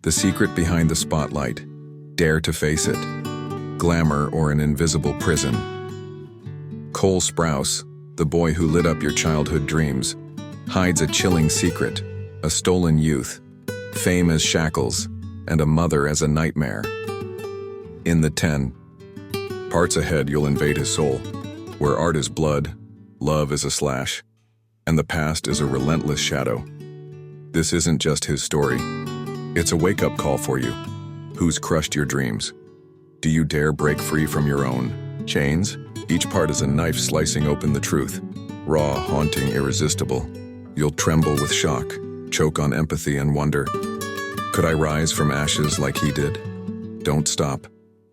The secret behind the spotlight. Dare to face it. Glamour or an invisible prison. Cole Sprouse, the boy who lit up your childhood dreams, hides a chilling secret, a stolen youth, fame as shackles, and a mother as a nightmare. In the 10 parts ahead, you'll invade his soul, where art is blood, love is a slash, and the past is a relentless shadow. This isn't just his story. It's a wake-up call for you. Who's crushed your dreams? Do you dare break free from your own chains? Each part is a knife slicing open the truth. Raw, haunting, irresistible. You'll tremble with shock, choke on empathy and wonder, could I rise from ashes like he did? Don't stop.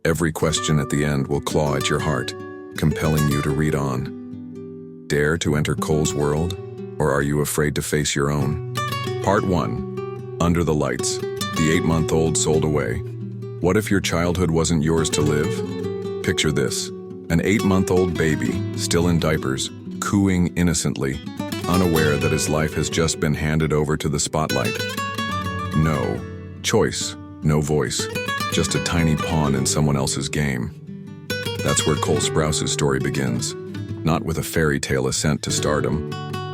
Every question at the end will claw at your heart, compelling you to read on. Dare to enter Cole's world? Or are you afraid to face your own? Part 1. Under the Lights. The 8-month-old sold away. What if your childhood wasn't yours to live? Picture this. An 8-month-old baby, still in diapers, cooing innocently, unaware that his life has just been handed over to the spotlight. No choice, no voice, just a tiny pawn in someone else's game. That's where Cole Sprouse's story begins. Not with a fairy tale ascent to stardom,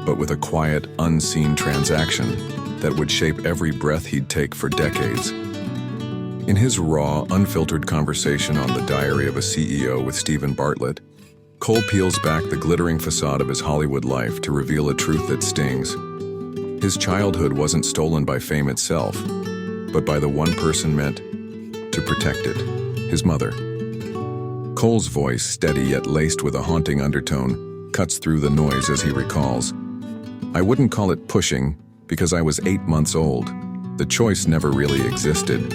but with a quiet, unseen transaction that would shape every breath he'd take for decades. In his raw, unfiltered conversation on The Diary of a CEO with Stephen Bartlett, Cole peels back the glittering facade of his Hollywood life to reveal a truth that stings. His childhood wasn't stolen by fame itself, but by the one person meant to protect it, his mother. Cole's voice, steady yet laced with a haunting undertone, cuts through the noise as he recalls. I wouldn't call it pushing, because I was 8 months old. The choice never really existed.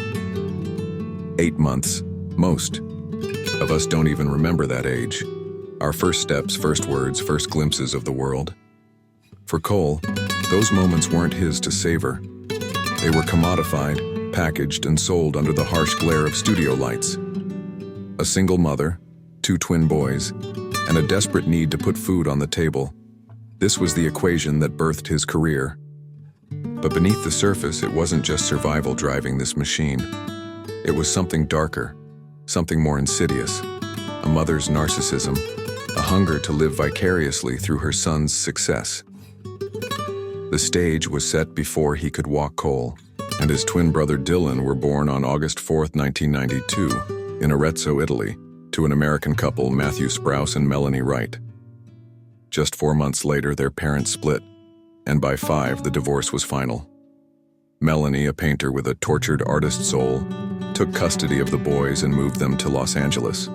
8 months, most of us don't even remember that age. Our first steps, first words, first glimpses of the world. For Cole, those moments weren't his to savor. They were commodified, packaged, and sold under the harsh glare of studio lights. A single mother, 2 twin boys, and a desperate need to put food on the table. This was the equation that birthed his career. But beneath the surface, it wasn't just survival driving this machine. It was something darker, something more insidious. A mother's narcissism, a hunger to live vicariously through her son's success. The stage was set before he could walk. Cole and his twin brother Dylan were born on August 4, 1992, in Arezzo, Italy, to an American couple, Matthew Sprouse and Melanie Wright. Just 4 months later, their parents split, and by 5, the divorce was final. Melanie, a painter with a tortured artist soul, took custody of the boys and moved them to Los Angeles,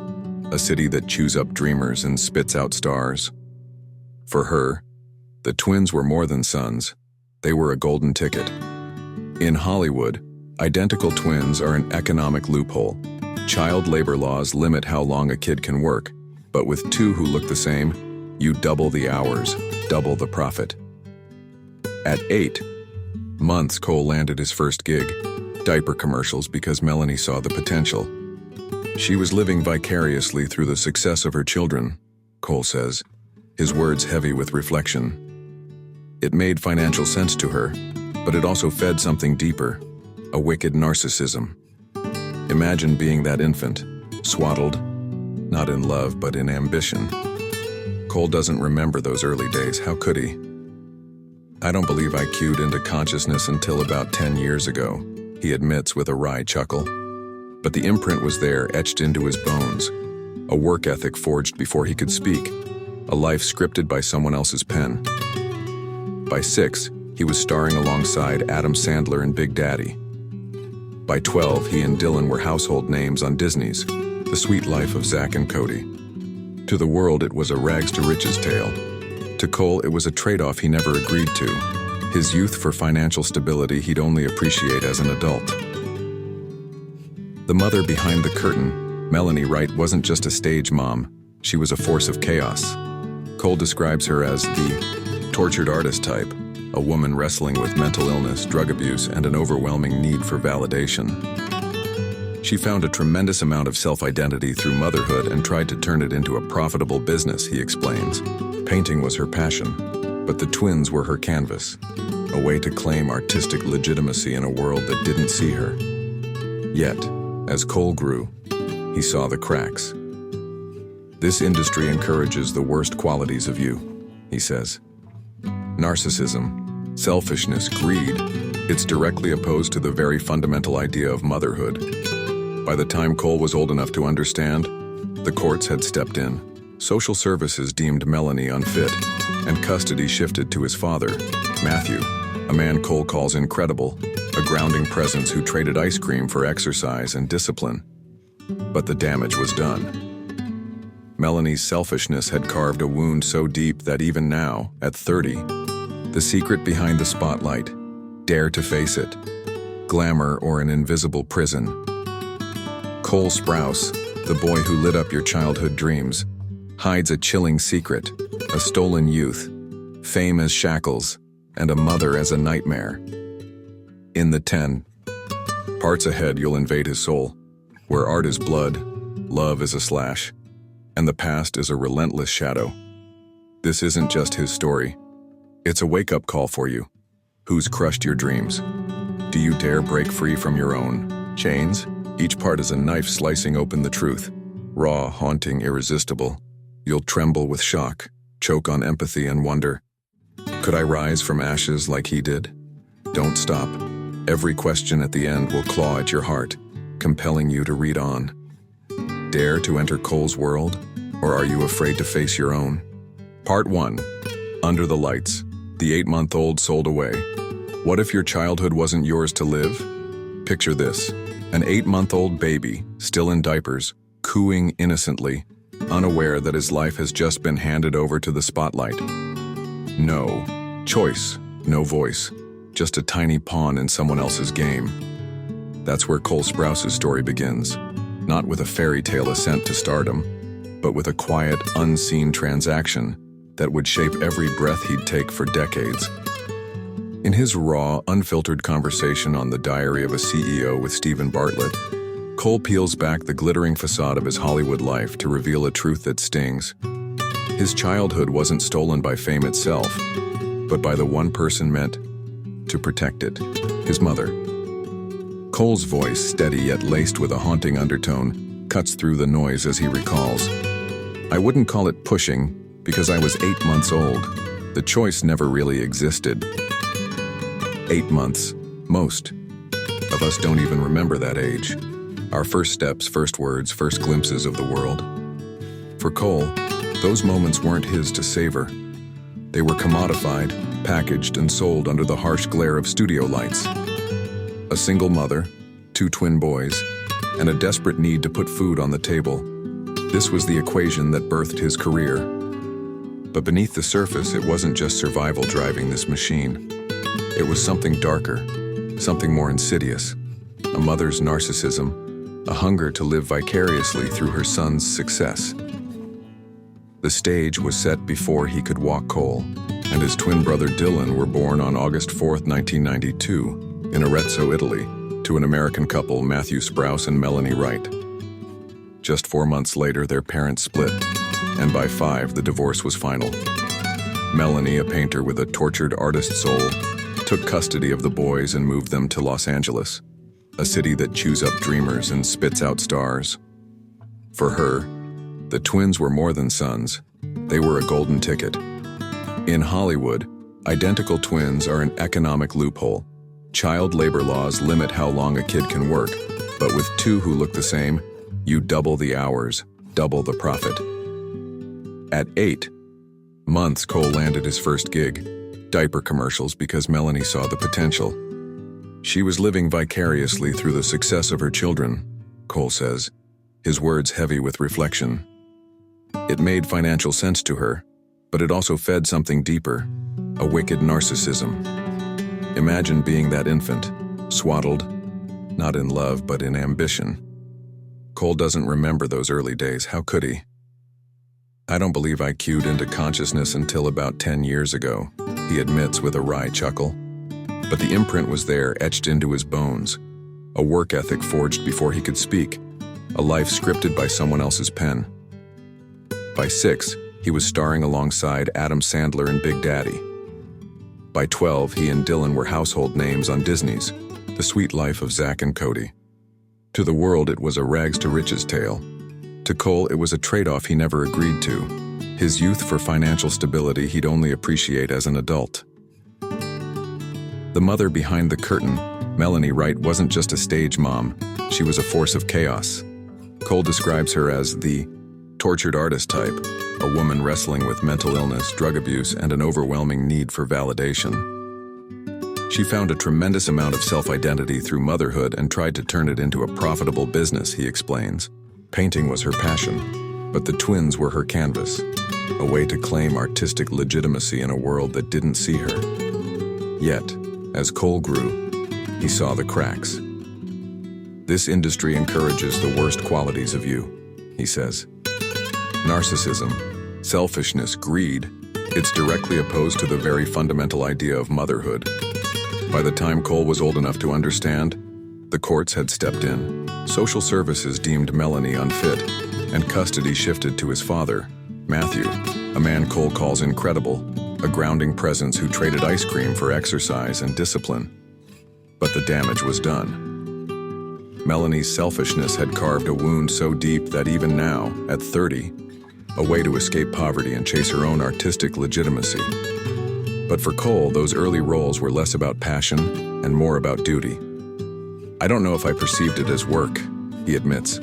a city that chews up dreamers and spits out stars. For her, the twins were more than sons. They were a golden ticket. In Hollywood, identical twins are an economic loophole. Child labor laws limit how long a kid can work, but with 2 who look the same, you double the hours, double the profit. At 8 months, Cole landed his first gig, diaper commercials, because Melanie saw the potential. She was living vicariously through the success of her children, Cole says, his words heavy with reflection. It made financial sense to her, but it also fed something deeper, a wicked narcissism. Imagine being that infant, swaddled, not in love, but in ambition. Cole doesn't remember those early days. How could he? I don't believe I cued into consciousness until about 10 years ago, he admits with a wry chuckle. But the imprint was there, etched into his bones. A work ethic forged before he could speak. A life scripted by someone else's pen. By 6, he was starring alongside Adam Sandler in Big Daddy. By 12, he and Dylan were household names on Disney's The Sweet Life of Zack and Cody. To the world, it was a rags-to-riches tale. To Cole, it was a trade-off he never agreed to. His youth for financial stability he'd only appreciate as an adult. The mother behind the curtain, Melanie Wright, wasn't just a stage mom. She was a force of chaos. Cole describes her as the tortured artist type, a woman wrestling with mental illness, drug abuse, and an overwhelming need for validation. She found a tremendous amount of self-identity through motherhood and tried to turn it into a profitable business, he explains. Painting was her passion, but the twins were her canvas, a way to claim artistic legitimacy in a world that didn't see her. Yet, as Cole grew, he saw the cracks. "This industry encourages the worst qualities of you," he says. Narcissism, selfishness, greed, it's directly opposed to the very fundamental idea of motherhood. By the time Cole was old enough to understand, the courts had stepped in. Social services deemed Melanie unfit, and custody shifted to his father, Matthew, a man Cole calls incredible, a grounding presence who traded ice cream for exercise and discipline. But the damage was done. Melanie's selfishness had carved a wound so deep that even now, at 30, the secret behind the spotlight, dare to face it, glamour or an invisible prison. Cole Sprouse, the boy who lit up your childhood dreams, hides a chilling secret, a stolen youth, fame as shackles, and a mother as a nightmare. In the 10 parts ahead, you'll invade his soul, where art is blood, love is a slash, and the past is a relentless shadow. This isn't just his story. It's a wake-up call for you. Who's crushed your dreams? Do you dare break free from your own chains? Each part is a knife slicing open the truth. Raw, haunting, irresistible. You'll tremble with shock, choke on empathy and wonder. Could I rise from ashes like he did? Don't stop. Every question at the end will claw at your heart, compelling you to read on. Dare to enter Cole's world, or are you afraid to face your own? Part 1. Under the Lights. The 8-month-old sold away. What if your childhood wasn't yours to live? Picture this. An 8-month-old baby, still in diapers, cooing innocently, unaware that his life has just been handed over to the spotlight. No choice, no voice, just a tiny pawn in someone else's game. That's where Cole Sprouse's story begins. Not with a fairy tale ascent to stardom, but with a quiet, unseen transaction that would shape every breath he'd take for decades. In his raw, unfiltered conversation on The Diary of a CEO with Stephen Bartlett, Cole peels back the glittering facade of his Hollywood life to reveal a truth that stings. His childhood wasn't stolen by fame itself, but by the one person meant to protect it, his mother. Cole's voice, steady yet laced with a haunting undertone, cuts through the noise as he recalls. "I wouldn't call it pushing, because I was 8 months old. The choice never really existed." 8 months, most of us don't even remember that age. Our first steps, first words, first glimpses of the world. For Cole, those moments weren't his to savor. They were commodified, packaged, and sold under the harsh glare of studio lights. A single mother, 2 twin boys, and a desperate need to put food on the table. This was the equation that birthed his career. But beneath the surface, it wasn't just survival driving this machine. It was something darker, something more insidious. A mother's narcissism, a hunger to live vicariously through her son's success. The stage was set before he could walk. Cole and his twin brother Dylan were born on August 4, 1992, in Arezzo, Italy, to an American couple, Matthew Sprouse and Melanie Wright. Just 4 months later, their parents split, and by 5, the divorce was final. Melanie, a painter with a tortured artist soul, took custody of the boys and moved them to Los Angeles, a city that chews up dreamers and spits out stars. For her, the twins were more than sons. They were a golden ticket. In Hollywood, identical twins are an economic loophole. Child labor laws limit how long a kid can work, but with 2 who look the same, you double the hours, double the profit. At 8 months, Cole landed his first gig, diaper commercials, because Melanie saw the potential. She was living vicariously through the success of her children, Cole says, his words heavy with reflection. It made financial sense to her, but it also fed something deeper, a wicked narcissism. Imagine being that infant, swaddled, not in love but in ambition. Cole doesn't remember those early days. How could he? "I don't believe I cued into consciousness until about 10 years ago," he admits with a wry chuckle. But the imprint was there, etched into his bones. A work ethic forged before he could speak. A life scripted by someone else's pen. By 6, he was starring alongside Adam Sandler in Big Daddy. By 12, he and Dylan were household names on Disney's The Sweet Life of Zack and Cody. To the world, it was a rags-to-riches tale. To Cole, it was a trade-off he never agreed to. His youth for financial stability he'd only appreciate as an adult. The mother behind the curtain, Melanie Wright, wasn't just a stage mom. She was a force of chaos. Cole describes her as the tortured artist type, a woman wrestling with mental illness, drug abuse, and an overwhelming need for validation. She found a tremendous amount of self-identity through motherhood and tried to turn it into a profitable business, he explains. Painting was her passion, but the twins were her canvas, a way to claim artistic legitimacy in a world that didn't see her. Yet, as Cole grew, he saw the cracks. This industry encourages the worst qualities of you, he says. Narcissism, selfishness, greed, it's directly opposed to the very fundamental idea of motherhood. By the time Cole was old enough to understand, the courts had stepped in. Social services deemed Melanie unfit, and custody shifted to his father, Matthew, a man Cole calls incredible, a grounding presence who traded ice cream for exercise and discipline. But the damage was done. Melanie's selfishness had carved a wound so deep that even now, at 30, a way to escape poverty and chase her own artistic legitimacy. But for Cole, those early roles were less about passion and more about duty. I don't know if I perceived it as work, he admits.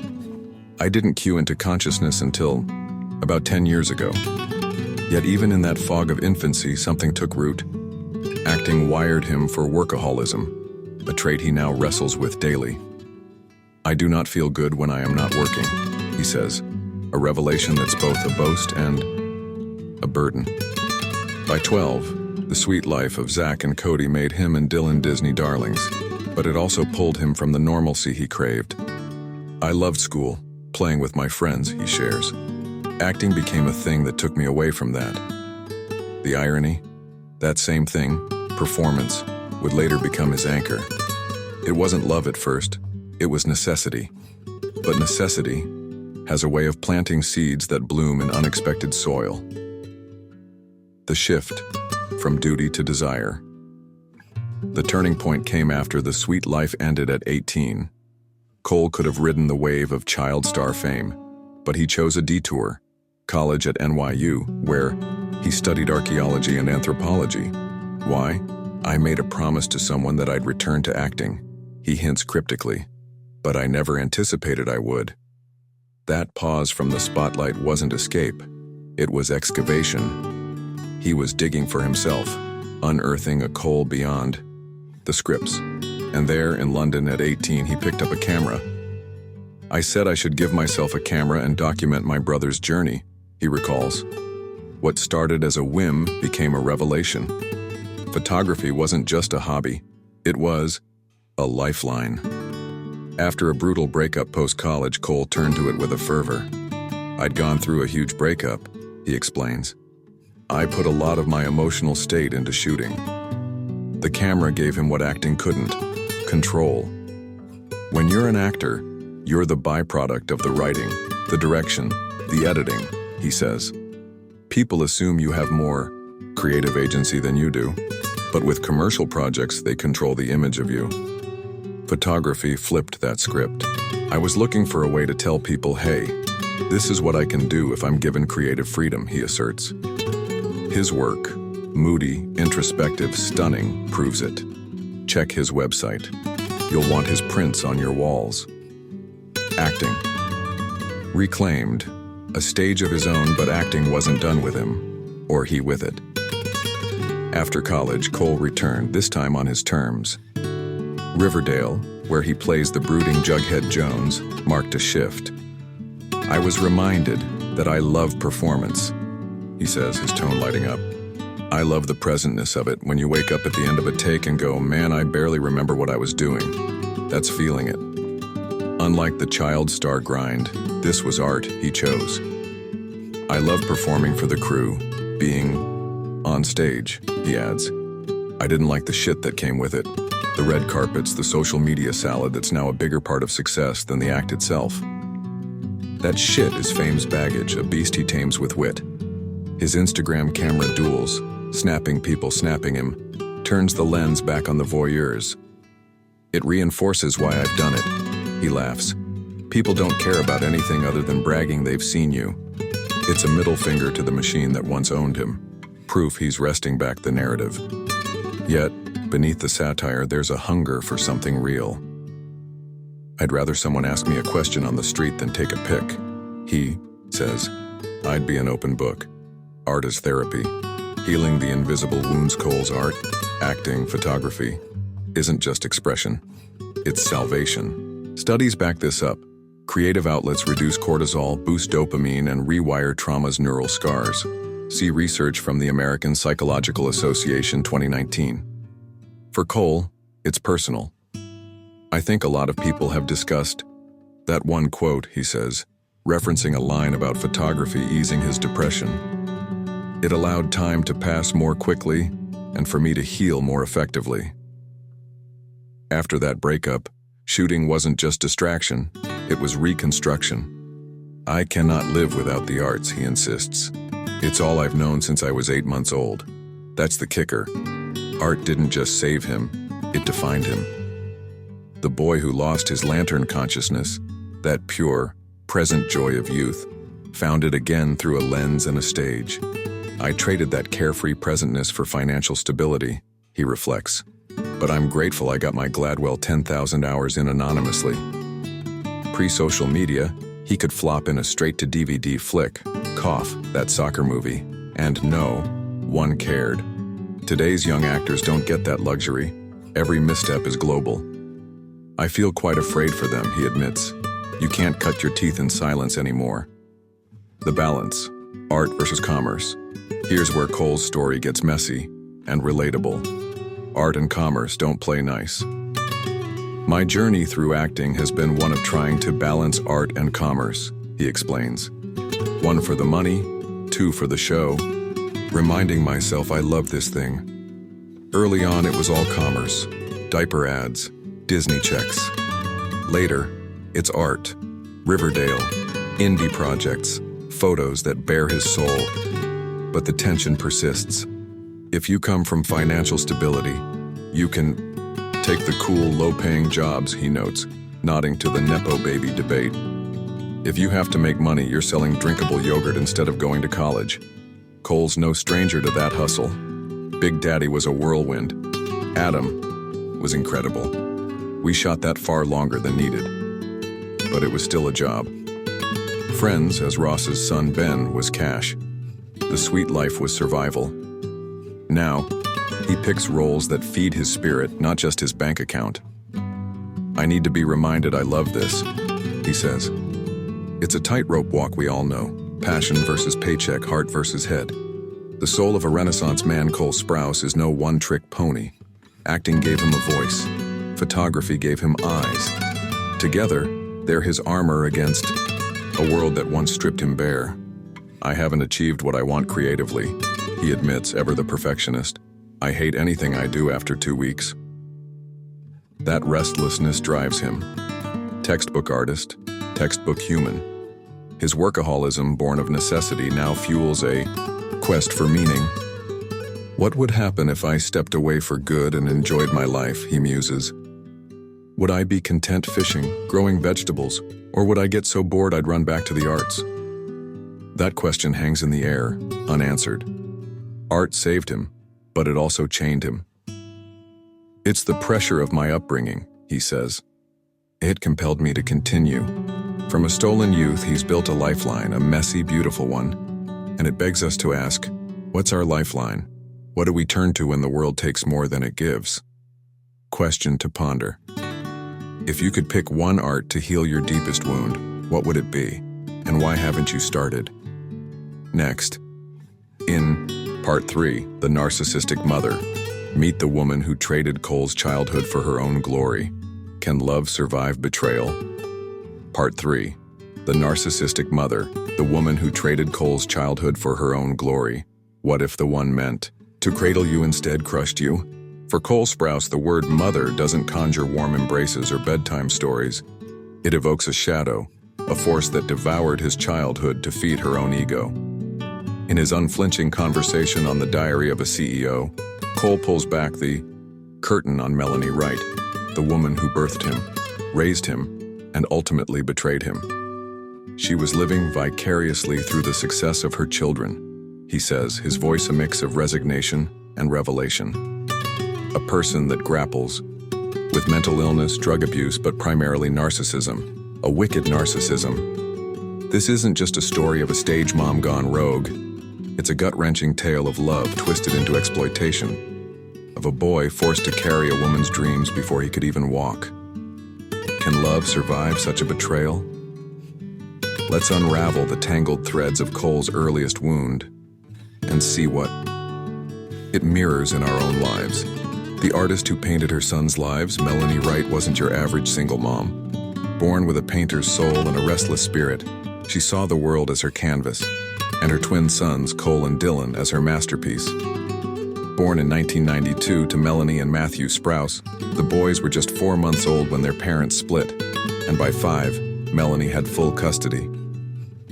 I didn't cue into consciousness until about 10 years ago. Yet even in that fog of infancy, something took root. Acting wired him for workaholism, a trait he now wrestles with daily. I do not feel good when I am not working, he says, a revelation that's both a boast and a burden. By 12, the sweet life of Zach and Cody made him and Dylan Disney darlings, but it also pulled him from the normalcy he craved. I loved school, playing with my friends, he shares. Acting became a thing that took me away from that. The irony? That same thing, performance, would later become his anchor. It wasn't love at first, it was necessity. But necessity has a way of planting seeds that bloom in unexpected soil. The shift from duty to desire. The turning point came after the sweet life ended at 18. Cole could have ridden the wave of child star fame, but he chose a detour, college at NYU, where he studied archaeology and anthropology. Why? I made a promise to someone that I'd return to acting, he hints cryptically, but I never anticipated I would. That pause from the spotlight wasn't escape, it was excavation. He was digging for himself, unearthing a Cole beyond the scripts. And there, in London at 18, he picked up a camera. I said I should give myself a camera and document my brother's journey, he recalls. What started as a whim became a revelation. Photography wasn't just a hobby, it was a lifeline. After a brutal breakup post-college, Cole turned to it with a fervor. I'd gone through a huge breakup, he explains. I put a lot of my emotional state into shooting. The camera gave him what acting couldn't: control. When you're an actor, you're the byproduct of the writing, the direction, the editing, he says. People assume you have more creative agency than you do, but with commercial projects, they control the image of you. Photography flipped that script. I was looking for a way to tell people, hey, this is what I can do if I'm given creative freedom, he asserts. His work, moody, introspective, stunning, proves it. Check his website. You'll want his prints on your walls. Acting. Reclaimed. A stage of his own, but acting wasn't done with him, or he with it. After college, Cole returned, this time on his terms. Riverdale, where he plays the brooding Jughead Jones, marked a shift. I was reminded that I love performance, he says, his tone lighting up. I love the presentness of it, when you wake up at the end of a take and go, man, I barely remember what I was doing. That's feeling it. Unlike the child star grind, this was art he chose. I love performing for the crew, being on stage, he adds. I didn't like the shit that came with it. The red carpets, the social media salad that's now a bigger part of success than the act itself. That shit is fame's baggage, a beast he tames with wit. His Instagram camera duels, snapping people snapping him, turns the lens back on the voyeurs. It reinforces why I've done it, He laughs. People don't care about anything other than bragging they've seen you. It's a middle finger to the machine that once owned him, proof he's wresting back the narrative. Yet, beneath the satire, there's a hunger for something real. I'd rather someone ask me a question on the street than take a pic. He says, I'd be an open book. Art is therapy. Healing the invisible wounds. Cole's art, acting, photography, isn't just expression. It's salvation. Studies back this up. Creative outlets reduce cortisol, boost dopamine, and rewire trauma's neural scars. See research from the American Psychological Association 2019. For Cole, it's personal. I think a lot of people have discussed that one quote, he says, referencing a line about photography easing his depression. It allowed time to pass more quickly and for me to heal more effectively. After that breakup, shooting wasn't just distraction, it was reconstruction. I cannot live without the arts, he insists. It's all I've known since I was 8 months old. That's the kicker. Art didn't just save him, it defined him. The boy who lost his lantern consciousness, that pure, present joy of youth, found it again through a lens and a stage. I traded that carefree presentness for financial stability, he reflects. But I'm grateful I got my Gladwell 10,000 hours in anonymously. Pre-social media, he could flop in a straight-to-DVD flick, Cough, that soccer movie, and no one cared. Today's young actors don't get that luxury. Every misstep is global. I feel quite afraid for them, he admits. You can't cut your teeth in silence anymore. The balance, art versus commerce. Here's where Cole's story gets messy and relatable. Art and commerce don't play nice. My journey through acting has been one of trying to balance art and commerce, he explains. 1 for the money, 2 for the show, reminding myself I love this thing. Early on, it was all commerce, diaper ads, Disney checks. Later, it's art, Riverdale, indie projects, photos that bare his soul. But the tension persists. If you come from financial stability, you can take the cool, low-paying jobs, he notes, nodding to the Nepo baby debate. If you have to make money, you're selling drinkable yogurt instead of going to college. Cole's no stranger to that hustle. Big Daddy was a whirlwind. Adam was incredible. We shot that far longer than needed. But it was still a job. Friends, as Ross's son Ben, was cash. The sweet life was survival. Now, he picks roles that feed his spirit, not just his bank account. I need to be reminded I love this, he says. It's a tightrope walk, we all know. Passion versus paycheck, heart versus head. The soul of a Renaissance man, Cole Sprouse, is no one-trick pony. Acting gave him a voice. Photography gave him eyes. Together, they're his armor against a world that once stripped him bare. I haven't achieved what I want creatively, he admits, ever the perfectionist. I hate anything I do after 2 weeks. That restlessness drives him. Textbook artist, textbook human. His workaholism, born of necessity, now fuels a quest for meaning. What would happen if I stepped away for good and enjoyed my life, he muses. Would I be content fishing, growing vegetables, or would I get so bored I'd run back to the arts? That question hangs in the air, unanswered. Art saved him, but it also chained him. It's the pressure of my upbringing, he says. It compelled me to continue. From a stolen youth, he's built a lifeline, a messy, beautiful one. And it begs us to ask, what's our lifeline? What do we turn to when the world takes more than it gives? Question to ponder. If you could pick one art to heal your deepest wound, what would it be? And why haven't you started? Next, in Part 3, The Narcissistic Mother, meet the woman who traded Cole's childhood for her own glory. Can love survive betrayal? Part 3, The Narcissistic Mother, the woman who traded Cole's childhood for her own glory. What if the one meant to cradle you instead crushed you? For Cole Sprouse, the word mother doesn't conjure warm embraces or bedtime stories. It evokes a shadow, a force that devoured his childhood to feed her own ego. In his unflinching conversation on the Diary of a CEO, Cole pulls back the curtain on Melanie Wright, the woman who birthed him, raised him, and ultimately betrayed him. She was living vicariously through the success of her children, he says, his voice a mix of resignation and revelation. A person that grapples with mental illness, drug abuse, but primarily narcissism, a wicked narcissism. This isn't just a story of a stage mom gone rogue. It's a gut-wrenching tale of love twisted into exploitation, of a boy forced to carry a woman's dreams before he could even walk. Can love survive such a betrayal? Let's unravel the tangled threads of Cole's earliest wound and see what it mirrors in our own lives. The artist who painted her son's lives, Melanie Wright, wasn't your average single mom. Born with a painter's soul and a restless spirit, she saw the world as her canvas, and her twin sons, Cole and Dylan, as her masterpiece. Born in 1992 to Melanie and Matthew Sprouse, the boys were just 4 months old when their parents split, and by 5, Melanie had full custody.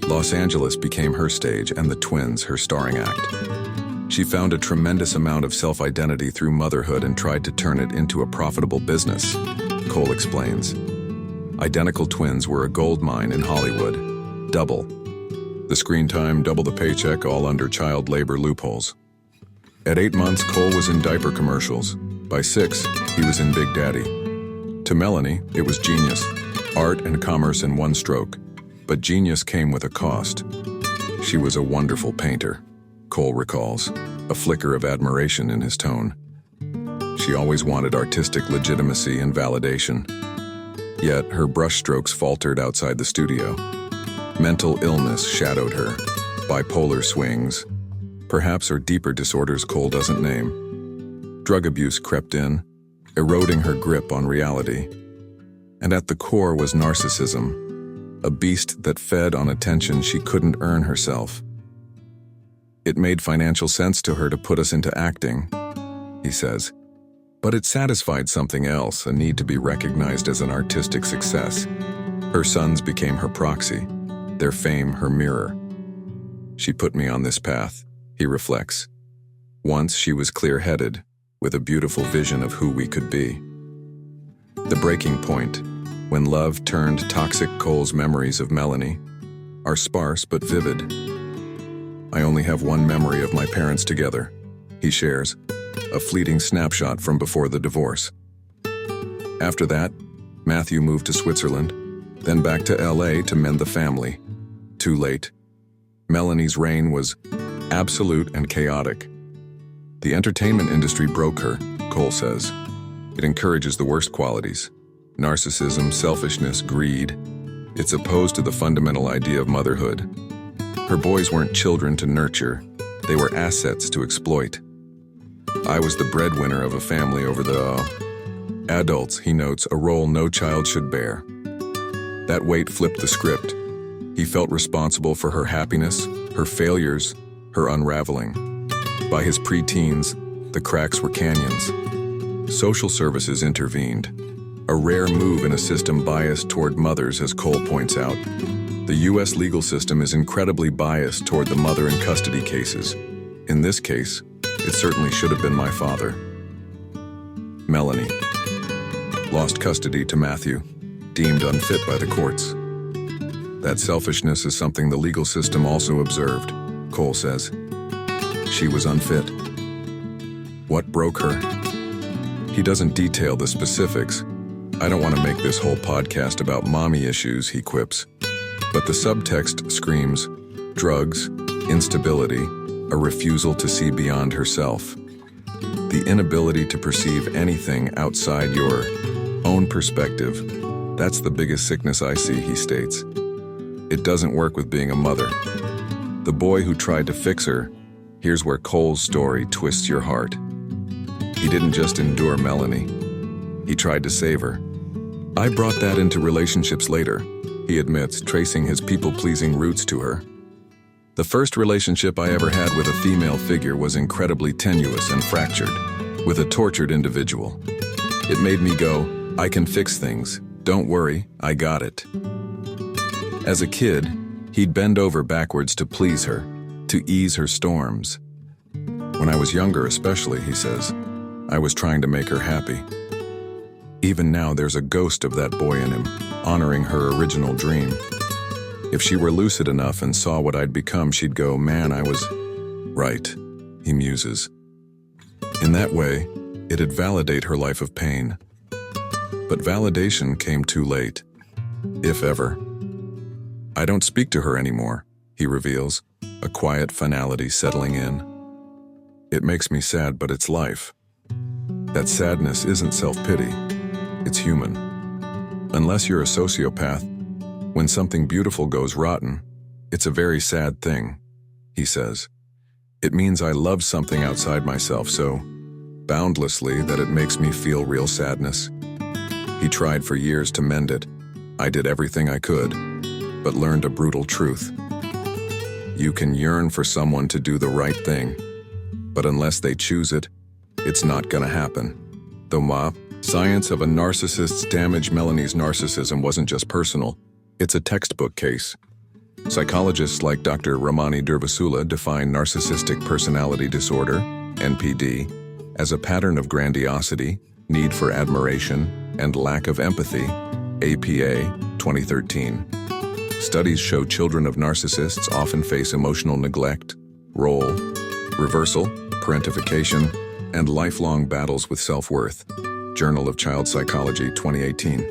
Los Angeles became her stage and the twins her starring act. She found a tremendous amount of self-identity through motherhood and tried to turn it into a profitable business, Cole explains. Identical twins were a gold mine in Hollywood. Double the screen time, double the paycheck, all under child labor loopholes. At 8 months, Cole was in diaper commercials. By 6, he was in Big Daddy. To Melanie, it was genius, art and commerce in one stroke. But genius came with a cost. She was a wonderful painter, Cole recalls, a flicker of admiration in his tone. She always wanted artistic legitimacy and validation. Yet her brushstrokes faltered outside the studio. Mental illness shadowed her, bipolar swings, perhaps, or deeper disorders Cole doesn't name. Drug abuse crept in, eroding her grip on reality. And at the core was narcissism, a beast that fed on attention she couldn't earn herself. It made financial sense to her to put us into acting, he says, but it satisfied something else, a need to be recognized as an artistic success. Her sons became her proxy, their fame her mirror. She put me on this path, he reflects. Once she was clear-headed, with a beautiful vision of who we could be. The breaking point, when love turned toxic. Cole's memories of Melanie are sparse but vivid. I only have one memory of my parents together, he shares, a fleeting snapshot from before the divorce. After that, Matthew moved to Switzerland, then back to LA to mend the family. Too late. Melanie's reign was absolute and chaotic. The entertainment industry broke her, Cole says. It encourages the worst qualities: narcissism, selfishness, greed. It's opposed to the fundamental idea of motherhood. Her boys weren't children to nurture, they were assets to exploit. I was the breadwinner of a family over the adults, he notes, a role no child should bear. That weight flipped the script. He felt responsible for her happiness, her failures, her unraveling. By his pre-teens, the cracks were canyons. Social services intervened, a rare move in a system biased toward mothers, as Cole points out. The U.S. legal system is incredibly biased toward the mother in custody cases. In this case, it certainly should have been my father. Melanie lost custody to Matthew, deemed unfit by the courts. That selfishness is something the legal system also observed, Cole says. She was unfit. What broke her? He doesn't detail the specifics. I don't want to make this whole podcast about mommy issues, he quips. But the subtext screams drugs, instability, a refusal to see beyond herself. The inability to perceive anything outside your own perspective. That's the biggest sickness I see, he states. It doesn't work with being a mother. The boy who tried to fix her, here's where Cole's story twists your heart. He didn't just endure Melanie. He tried to save her. I brought that into relationships later, he admits, tracing his people-pleasing roots to her. The first relationship I ever had with a female figure was incredibly tenuous and fractured, with a tortured individual. It made me go, I can fix things. Don't worry, I got it. As a kid, he'd bend over backwards to please her, to ease her storms. When I was younger especially, he says, I was trying to make her happy. Even now there's a ghost of that boy in him, honoring her original dream. If she were lucid enough and saw what I'd become, she'd go, "Man, I was right," he muses. In that way, it'd validate her life of pain. But validation came too late, if ever. "I don't speak to her anymore," he reveals, a quiet finality settling in. "It makes me sad, but it's life." That sadness isn't self-pity, it's human. Unless you're a sociopath, when something beautiful goes rotten, it's a very sad thing, he says. "It means I love something outside myself so boundlessly that it makes me feel real sadness." He tried for years to mend it. "I did everything I could, but learned a brutal truth. You can yearn for someone to do the right thing, but unless they choose it, it's not gonna happen." The science of a narcissist's damage. Melanie's narcissism wasn't just personal, it's a textbook case. Psychologists like Dr. Ramani Durvasula define narcissistic personality disorder, NPD, as a pattern of grandiosity, need for admiration, and lack of empathy, APA 2013. Studies show children of narcissists often face emotional neglect, role reversal, parentification, and lifelong battles with self-worth. Journal of Child Psychology 2018.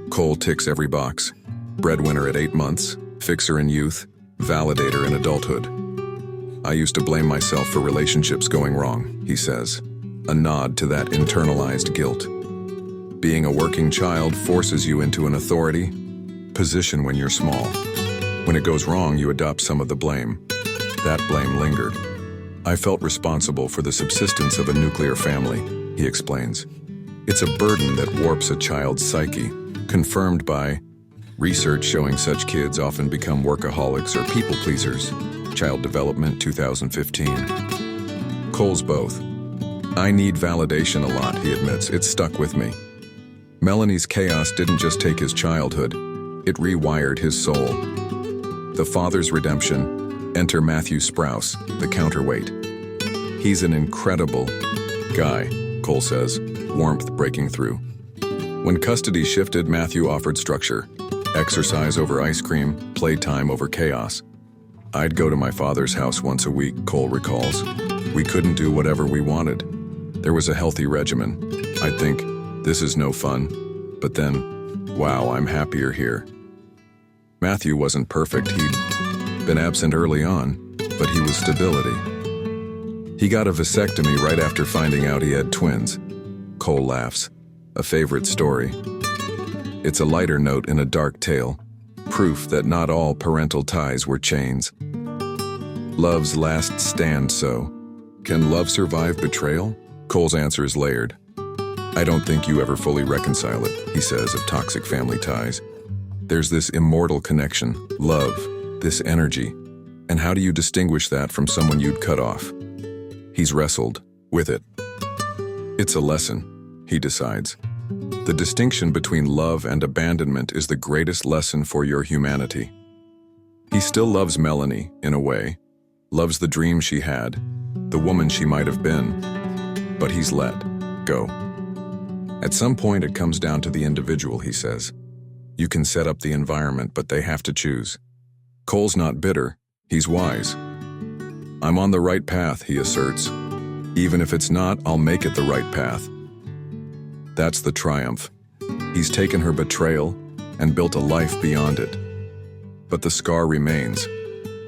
Cole ticks every box. Breadwinner at 8 months, fixer in youth, validator in adulthood. "I used to blame myself for relationships going wrong," he says, a nod to that internalized guilt. Being a working child forces you into an authority position when you're small. When it goes wrong, you adopt some of the blame. That blame lingered. "I felt responsible for the subsistence of a nuclear family," he explains. It's a burden that warps a child's psyche, confirmed by research showing such kids often become workaholics or people pleasers. Child Development 2015. Cole's both. "I need validation a lot," he admits. "It's stuck with me." Melanie's chaos didn't just take his childhood, it rewired his soul. The father's redemption. Enter Matthew Sprouse, the counterweight. "He's an incredible guy," Cole says, warmth breaking through. When custody shifted, Matthew offered structure. Exercise over ice cream, playtime over chaos. "I'd go to my father's house once a week," Cole recalls. "We couldn't do whatever we wanted. There was a healthy regimen. I'd think, this is no fun. But then, wow, I'm happier here." Matthew wasn't perfect. He'd been absent early on, but he was stability. He got a vasectomy right after finding out he had twins. Cole laughs. A favorite story. It's a lighter note in a dark tale, proof that not all parental ties were chains. Love's last stand. So, can love survive betrayal? Cole's answer is layered. "I don't think you ever fully reconcile it," he says of toxic family ties. There's this immortal connection, love, this energy. And how do you distinguish that from someone you'd cut off? He's wrestled with it. It's a lesson, he decides. The distinction between love and abandonment is the greatest lesson for your humanity. He still loves Melanie, in a way, loves the dream she had, the woman she might have been, but he's let go. At some point it comes down to the individual, he says. You can set up the environment, but they have to choose. Cole's not bitter, he's wise. I'm on the right path, he asserts. Even if it's not, I'll make it the right path. That's the triumph. He's taken her betrayal and built a life beyond it. But the scar remains,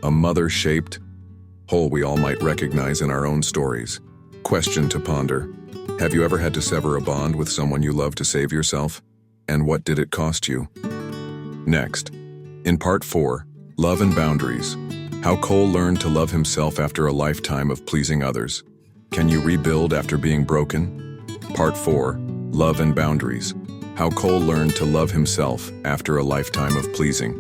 a mother-shaped hole we all might recognize in our own stories. Question to ponder. Have you ever had to sever a bond with someone you love to save yourself? And what did it cost you? Next, in part 4, Love and Boundaries, how Cole learned to love himself after a lifetime of pleasing others. Can you rebuild after being broken? Part 4, Love and Boundaries, how Cole learned to love himself after a lifetime of pleasing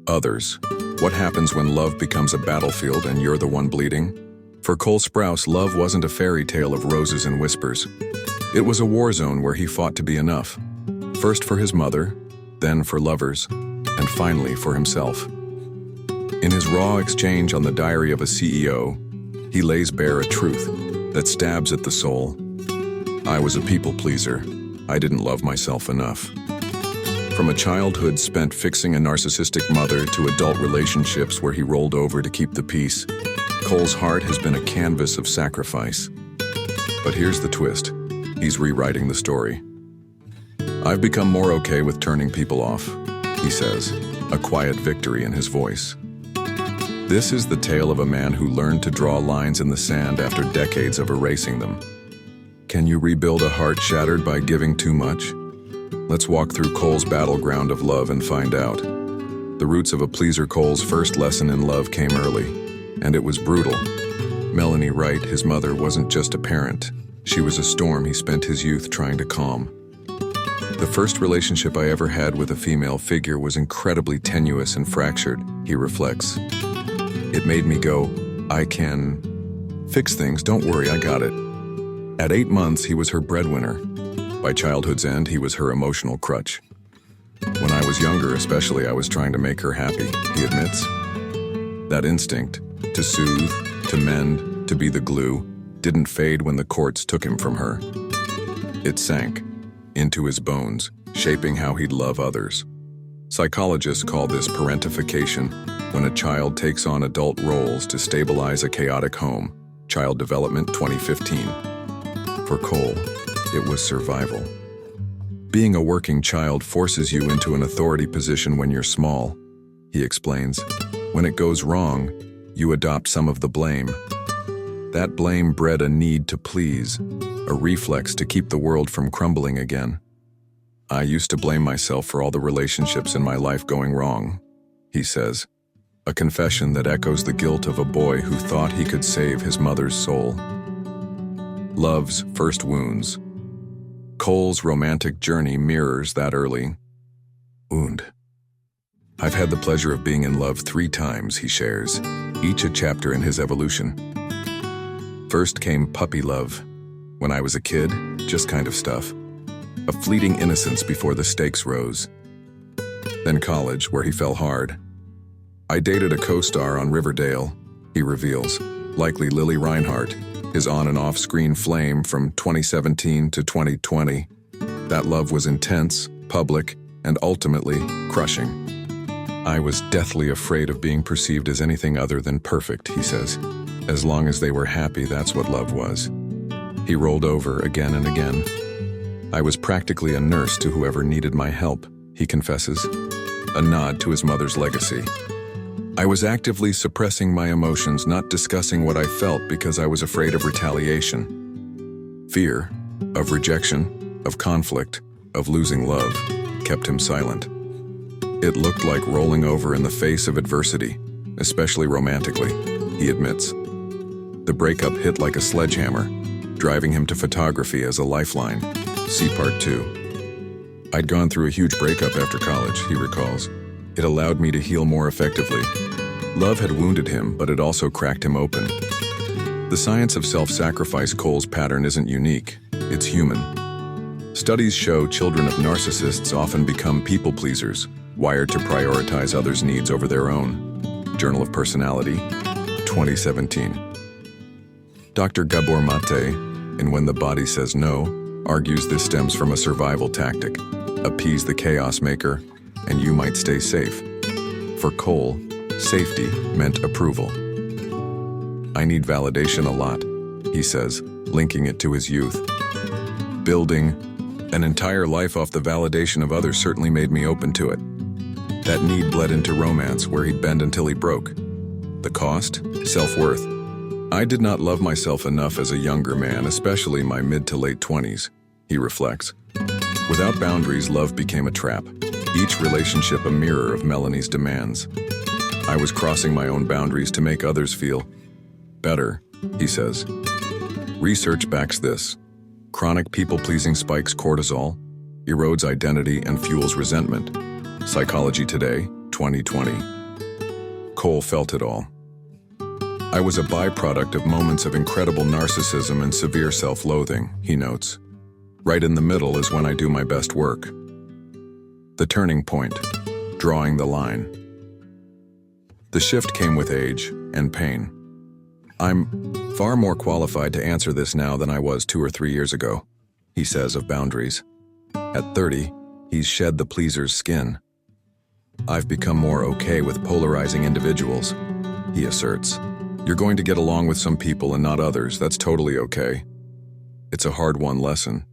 others. What happens when love becomes a battlefield and you're the one bleeding? For Cole Sprouse, love wasn't a fairy tale of roses and whispers. It was a war zone where he fought to be enough. First for his mother, then for lovers, and finally for himself. In his raw exchange on the Diary of a CEO, he lays bare a truth that stabs at the soul. I was a people pleaser. I didn't love myself enough. From a childhood spent fixing a narcissistic mother to adult relationships where he rolled over to keep the peace, Cole's heart has been a canvas of sacrifice. But here's the twist. He's rewriting the story. I've become more okay with turning people off, he says, a quiet victory in his voice. This is the tale of a man who learned to draw lines in the sand after decades of erasing them. Can you rebuild a heart shattered by giving too much? Let's walk through Cole's battleground of love and find out. The roots of a pleaser. Cole's first lesson in love came early, and it was brutal. Melanie Wright, his mother, wasn't just a parent. She was a storm he spent his youth trying to calm. The first relationship I ever had with a female figure was incredibly tenuous and fractured, he reflects. It made me go, I can fix things, don't worry, I got it. At 8 months, he was her breadwinner. By childhood's end, he was her emotional crutch. When I was younger, especially, I was trying to make her happy, he admits. That instinct, to soothe, to mend, to be the glue, didn't fade when the courts took him from her. It sank into his bones, shaping how he'd love others. Psychologists call this parentification, when a child takes on adult roles to stabilize a chaotic home. Child Development 2015. For Cole, it was survival. Being a working child forces you into an authority position when you're small, he explains. When it goes wrong, you adopt some of the blame. That blame bred a need to please, a reflex to keep the world from crumbling again. I used to blame myself for all the relationships in my life going wrong, he says, a confession that echoes the guilt of a boy who thought he could save his mother's soul. Love's first wounds. Cole's romantic journey mirrors that early wound. I've had the pleasure of being in love 3 times, he shares, each a chapter in his evolution. First came puppy love. When I was a kid, just kind of stuff. A fleeting innocence before the stakes rose. Then college, where he fell hard. I dated a co-star on Riverdale, he reveals, likely Lily Reinhart, his on and off screen flame from 2017 to 2020. That love was intense, public, and ultimately crushing. I was deathly afraid of being perceived as anything other than perfect, he says. As long as they were happy, that's what love was. He rolled over again and again. I was practically a nurse to whoever needed my help, he confesses, a nod to his mother's legacy. I was actively suppressing my emotions, not discussing what I felt because I was afraid of retaliation. Fear, of rejection, of conflict, of losing love, kept him silent. It looked like rolling over in the face of adversity, especially romantically, he admits. The breakup hit like a sledgehammer, driving him to photography as a lifeline. See Part 2. I'd gone through a huge breakup after college, he recalls. It allowed me to heal more effectively. Love had wounded him, but it also cracked him open. The science of self-sacrifice. Cole's pattern isn't unique, it's human. Studies show children of narcissists often become people pleasers, wired to prioritize others' needs over their own. Journal of Personality, 2017. Dr. Gabor Mate, in When the Body Says No, argues this stems from a survival tactic: appease the chaos maker, and you might stay safe. For Cole, safety meant approval. I need validation a lot, he says, linking it to his youth. Building an entire life off the validation of others certainly made me open to it. That need bled into romance, where he'd bend until he broke. The cost? Self-worth. I did not love myself enough as a younger man, especially my mid to late 20s, he reflects. Without boundaries, love became a trap. Each relationship a mirror of Melanie's demands. I was crossing my own boundaries to make others feel better, he says. Research backs this. Chronic people-pleasing spikes cortisol, erodes identity, and fuels resentment. Psychology Today, 2020. Cole felt it all. I was a byproduct of moments of incredible narcissism and severe self-loathing, he notes. Right in the middle is when I do my best work. The turning point, drawing the line. The shift came with age and pain. I'm far more qualified to answer this now than I was 2 or 3 years ago, he says of boundaries. At 30, he's shed the pleaser's skin. "I've become more okay with polarizing individuals," he asserts. "You're going to get along with some people and not others. That's totally okay." It's a hard-won lesson.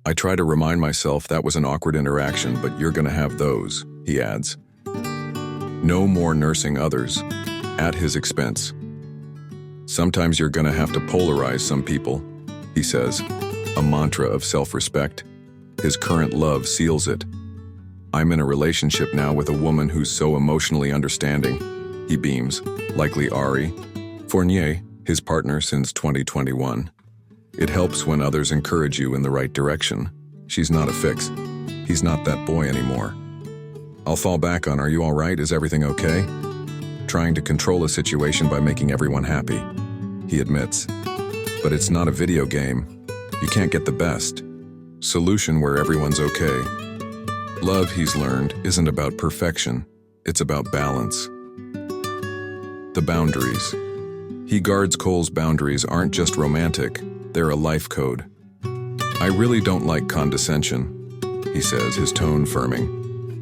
"I try to remind myself that was an awkward interaction, but you're gonna have those," he adds. No more nursing others at his expense. "Sometimes you're gonna have to polarize some people," he says, a mantra of self-respect. His current love seals it. "I'm in a relationship now with a woman who's so emotionally understanding," he beams, likely Ari Fournier, his partner since 2021. "It helps when others encourage you in the right direction. She's not a fix. He's not that boy anymore. I'll fall back on, 'Are you all right? Is everything okay?' Trying to control a situation by making everyone happy," he admits. "But it's not a video game. You can't get the best solution where everyone's okay." Love, he's learned, isn't about perfection. It's about balance. The boundaries. He guards Cole's boundaries aren't just romantic, they're a life code. "I really don't like condescension," he says, his tone firming.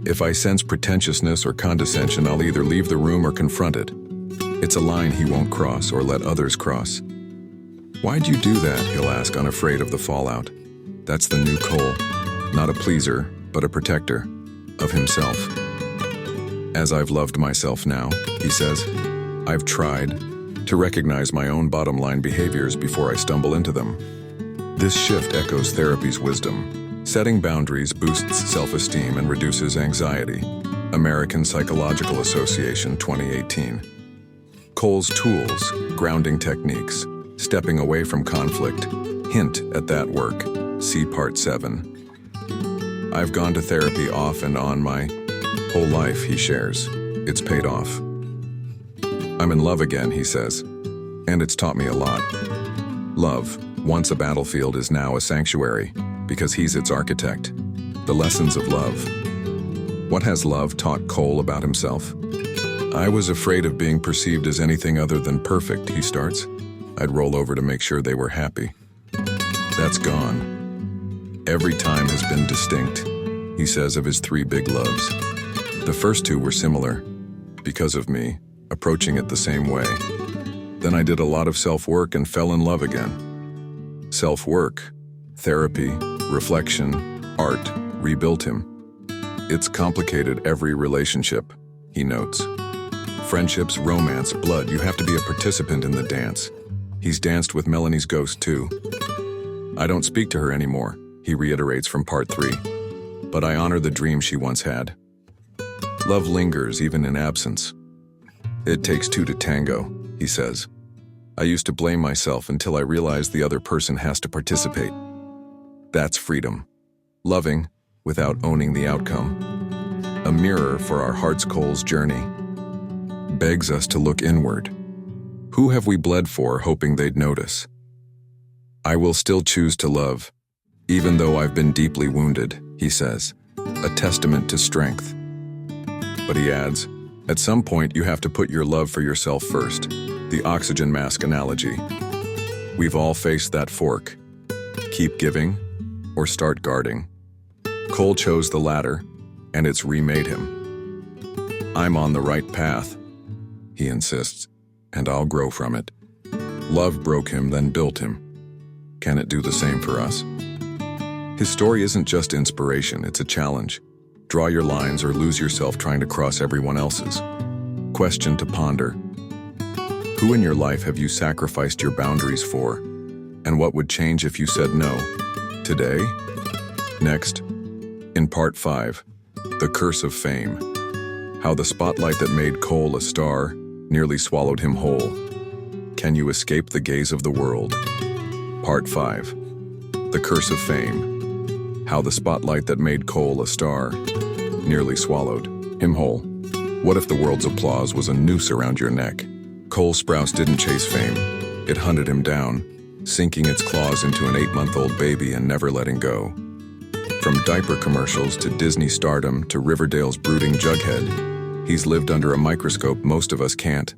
"If I sense pretentiousness or condescension, I'll either leave the room or confront it. It's a line he won't cross or let others cross." "Why'd you do that?" he'll ask, unafraid of the fallout. That's the new Cole. Not a pleaser, but a protector of himself. "As I've loved myself now," he says, "I've tried to recognize my own bottom-line behaviors before I stumble into them." This shift echoes therapy's wisdom. Setting boundaries boosts self-esteem and reduces anxiety. American Psychological Association, 2018. Cole's tools, grounding techniques, stepping away from conflict, hint at that work. See Part 7. "I've gone to therapy off and on my whole life," he shares. "It's paid off. I'm in love again," he says, "and it's taught me a lot." Love, once a battlefield, is now a sanctuary, because he's its architect. The lessons of love. What has love taught Cole about himself? "I was afraid of being perceived as anything other than perfect," he starts. "I'd roll over to make sure they were happy. That's gone. Every time has been distinct," he says of his 3 big loves. "The first 2 were similar, because of me, approaching it the same way. Then I did a lot of self-work and fell in love again." Self-work, therapy, reflection, art rebuilt him. "It's complicated, every relationship," he notes. "Friendships, romance, blood, you have to be a participant in the dance." He's danced with Melanie's ghost too. "I don't speak to her anymore," he reiterates from Part 3. "But I honor the dream she once had." Love lingers even in absence. "It takes 2 to tango," he says. "I used to blame myself until I realized the other person has to participate." That's freedom. Loving without owning the outcome. A mirror for our heart's Cole's journey. Begs us to look inward. Who have we bled for, hoping they'd notice? "I will still choose to love, even though I've been deeply wounded," he says, a testament to strength. But he adds, "At some point you have to put your love for yourself first," the oxygen mask analogy. We've all faced that fork. Keep giving or start guarding. Cole chose the latter, and it's remade him. "I'm on the right path," he insists, "and I'll grow from it." Love broke him, then built him. Can it do the same for us? His story isn't just inspiration, it's a challenge. Draw your lines or lose yourself trying to cross everyone else's. Question to ponder. Who in your life have you sacrificed your boundaries for? And what would change if you said no? Today? Next, in Part 5, The Curse of Fame. How the spotlight that made Cole a star nearly swallowed him whole. Can you escape the gaze of the world? Part 5, The Curse of Fame. How the spotlight that made Cole a star nearly swallowed him whole. What if the world's applause was a noose around your neck? Cole Sprouse didn't chase fame. It hunted him down, sinking its claws into an 8-month-old baby and never letting go. From diaper commercials to Disney stardom to Riverdale's brooding jughead, he's lived under a microscope most of us can't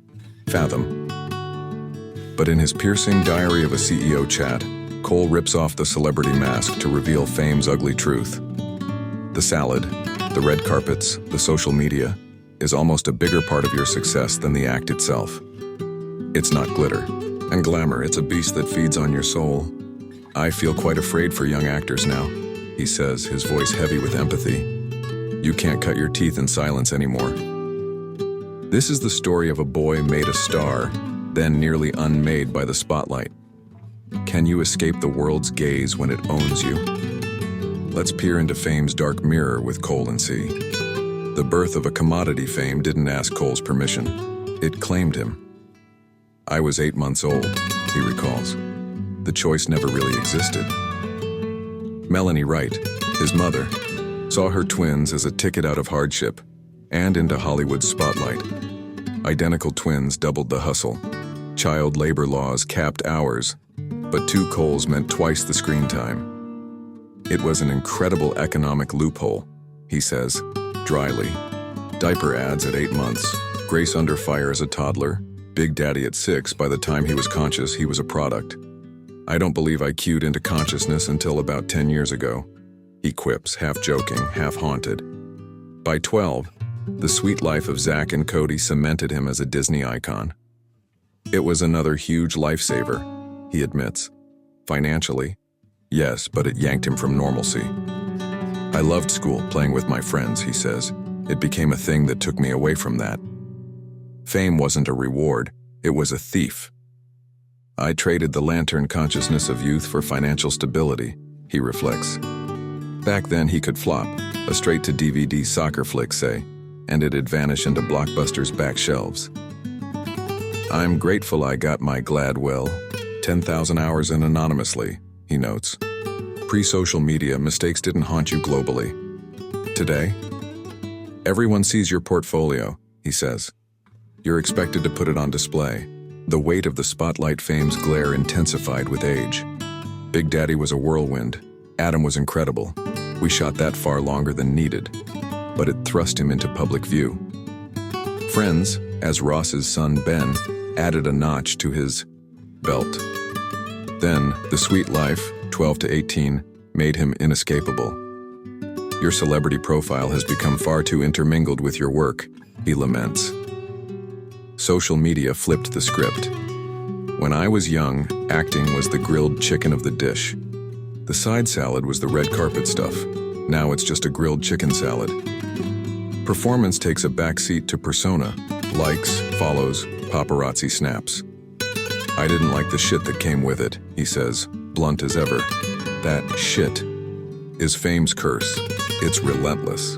fathom. But in his piercing Diary of a CEO chat, Cole rips off the celebrity mask to reveal fame's ugly truth. The salad, the red carpets, the social media, is almost a bigger part of your success than the act itself. It's not glitter and glamour, it's a beast that feeds on your soul. I feel quite afraid for young actors now, he says, his voice heavy with empathy. You can't cut your teeth in silence anymore. This is the story of a boy made a star, then nearly unmade by the spotlight. Can you escape the world's gaze when it owns you? Let's peer into fame's dark mirror with Cole and see. The birth of a commodity fame didn't ask Cole's permission. It claimed him. I was 8 months old, he recalls. The choice never really existed. Melanie Wright, his mother, saw her twins as a ticket out of hardship and into Hollywood's spotlight. Identical twins doubled the hustle. Child labor laws capped hours, but 2 Coles meant twice the screen time. It was an incredible economic loophole, he says, dryly. Diaper ads at 8 months, Grace under fire as a toddler, Big Daddy at 6. By the time he was conscious, he was a product. I don't believe I cued into consciousness until about 10 years ago, he quips, half joking, half haunted. By 12, the sweet life of Zach and Cody cemented him as a Disney icon. It was another huge lifesaver, he admits. Financially, yes, but it yanked him from normalcy. I loved school, playing with my friends, he says. It became a thing that took me away from that. Fame wasn't a reward, it was a thief. I traded the lantern consciousness of youth for financial stability, he reflects. Back then he could flop, a straight-to-DVD soccer flick, say, and it'd vanish into Blockbuster's back shelves. I'm grateful I got my Gladwell, 10,000 hours in anonymously, he notes. Pre-social media, mistakes didn't haunt you globally. Today, everyone sees your portfolio, he says. You're expected to put it on display. The weight of the spotlight fame's glare intensified with age. Big Daddy was a whirlwind. Adam was incredible. We shot that far longer than needed, but it thrust him into public view. Friends, as Ross's son Ben, added a notch to his belt. Then, the sweet life, 12 to 18, made him inescapable. Your celebrity profile has become far too intermingled with your work, he laments. Social media flipped the script. When I was young, acting was the grilled chicken of the dish. The side salad was the red carpet stuff. Now it's just a grilled chicken salad. Performance takes a backseat to persona, likes, follows, paparazzi snaps. I didn't like the shit that came with it, he says, blunt as ever. That shit is fame's curse. It's relentless.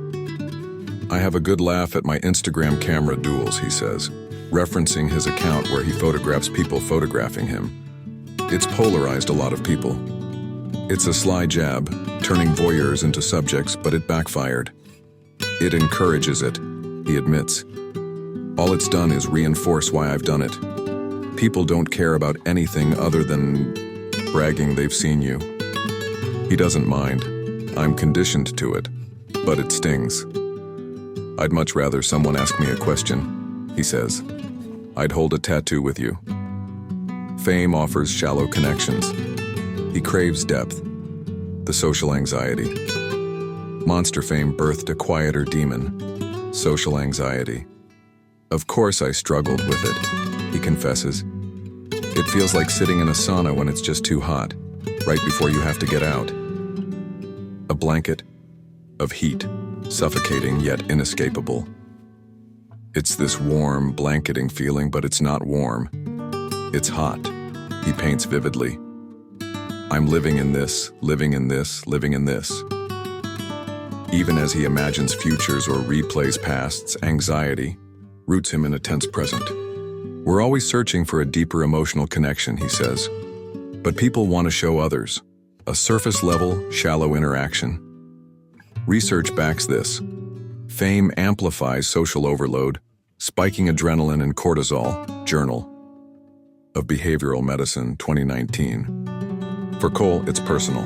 I have a good laugh at my Instagram camera duels, he says, referencing his account where he photographs people photographing him. It's polarized a lot of people. It's a sly jab, turning voyeurs into subjects, but it backfired. It encourages it, he admits. All it's done is reinforce why I've done it. People don't care about anything other than bragging they've seen you. He doesn't mind. I'm conditioned to it, but it stings. I'd much rather someone ask me a question, he says. I'd hold a tattoo with you. Fame offers shallow connections. He craves depth, the social anxiety. Monster fame birthed a quieter demon, social anxiety. Of course I struggled with it, he confesses. It feels like sitting in a sauna when it's just too hot, right before you have to get out. A blanket of heat, suffocating yet inescapable. It's this warm, blanketing feeling, but it's not warm. It's hot, he paints vividly. I'm living in this, living in this, living in this. Even as he imagines futures or replays pasts, anxiety roots him in a tense present. We're always searching for a deeper emotional connection, he says. But people want to show others. A surface-level, shallow interaction. Research backs this. Fame amplifies social overload, spiking adrenaline and cortisol, Journal of Behavioral Medicine, 2019. For Cole, it's personal.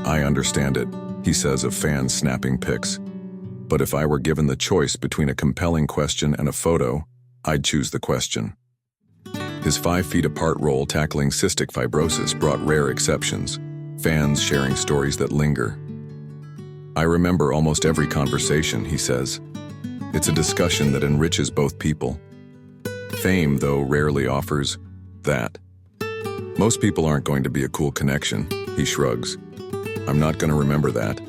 I understand it, he says of fans snapping pics. But if I were given the choice between a compelling question and a photo, I'd choose the question. His 5 feet apart role tackling cystic fibrosis brought rare exceptions, fans sharing stories that linger. I remember almost every conversation, he says. It's a discussion that enriches both people. Fame, though, rarely offers that. Most people aren't going to be a cool connection, he shrugs. I'm not going to remember that.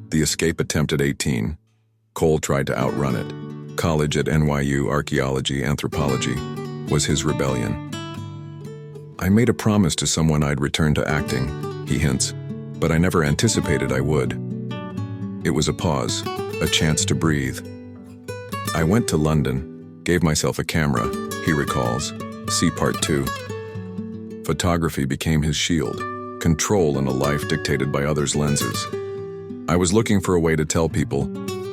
The escape attempt at 18. Cole tried to outrun it. College at NYU, archaeology, anthropology, was his rebellion. I made a promise to someone I'd return to acting, he hints, but I never anticipated I would. It was a pause, a chance to breathe. I went to London, gave myself a camera, he recalls. See Part 2. Photography became his shield, control in a life dictated by others' lenses. I was looking for a way to tell people,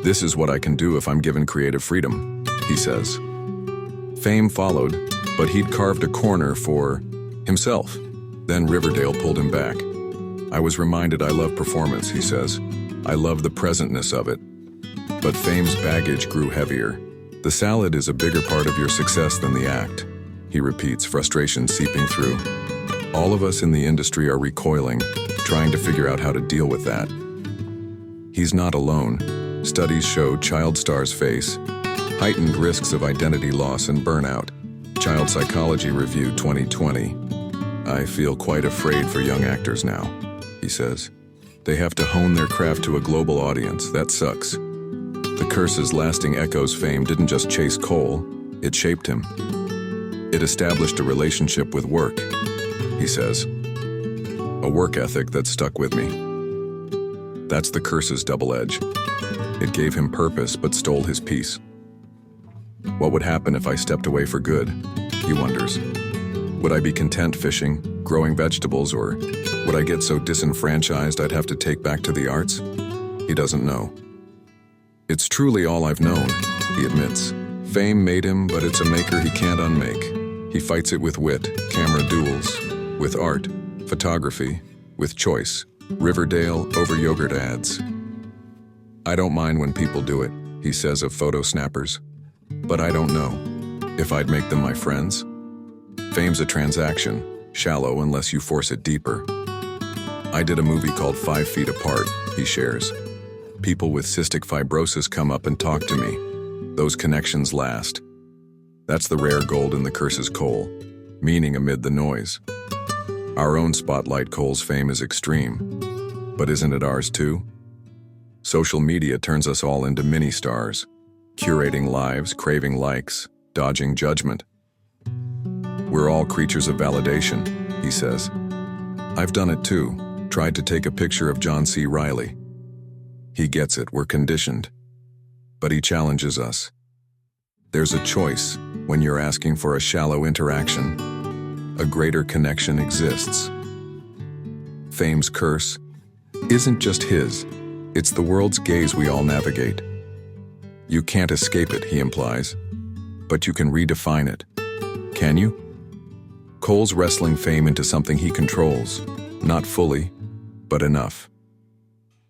this is what I can do if I'm given creative freedom, he says. Fame followed, but he'd carved a corner for himself. Then Riverdale pulled him back. I was reminded I love performance, he says. I love the presentness of it. But fame's baggage grew heavier. The salad is a bigger part of your success than the act, he repeats, frustration seeping through. All of us in the industry are recoiling, trying to figure out how to deal with that. He's not alone. Studies show child stars face heightened risks of identity loss and burnout. Child Psychology Review 2020. I feel quite afraid for young actors now, he says. They have to hone their craft to a global audience. That sucks. The curse's lasting echoes. Fame didn't just chase Cole, it shaped him. It established a relationship with work, he says. A work ethic that stuck with me. That's the curse's double edge. It gave him purpose but stole his peace. What would happen if I stepped away for good? He wonders. Would I be content fishing, growing vegetables, or would I get so disenfranchised I'd have to take back to the arts? He doesn't know. It's truly all I've known, he admits. Fame made him, but it's a maker he can't unmake. He fights it with wit, camera duels, with art, photography, with choice. Riverdale over yogurt ads. I don't mind when people do it, he says of photo snappers. But I don't know if I'd make them my friends. Fame's a transaction, shallow unless you force it deeper. I did a movie called 5 Feet Apart, he shares. People with cystic fibrosis come up and talk to me. Those connections last. That's the rare gold in the curse's coal, meaning amid the noise. Our own spotlight. Cole's fame is extreme, but isn't it ours too? Social media turns us all into mini-stars, curating lives, craving likes, dodging judgment. We're all creatures of validation, he says. I've done it too, tried to take a picture of John C. Reilly. He gets it, we're conditioned. But he challenges us. There's a choice when you're asking for a shallow interaction. A greater connection exists. Fame's curse isn't just his, it's the world's gaze we all navigate. You can't escape it, he implies, but you can redefine it. Can you? Cole's wrestling fame into something he controls, not fully, but enough.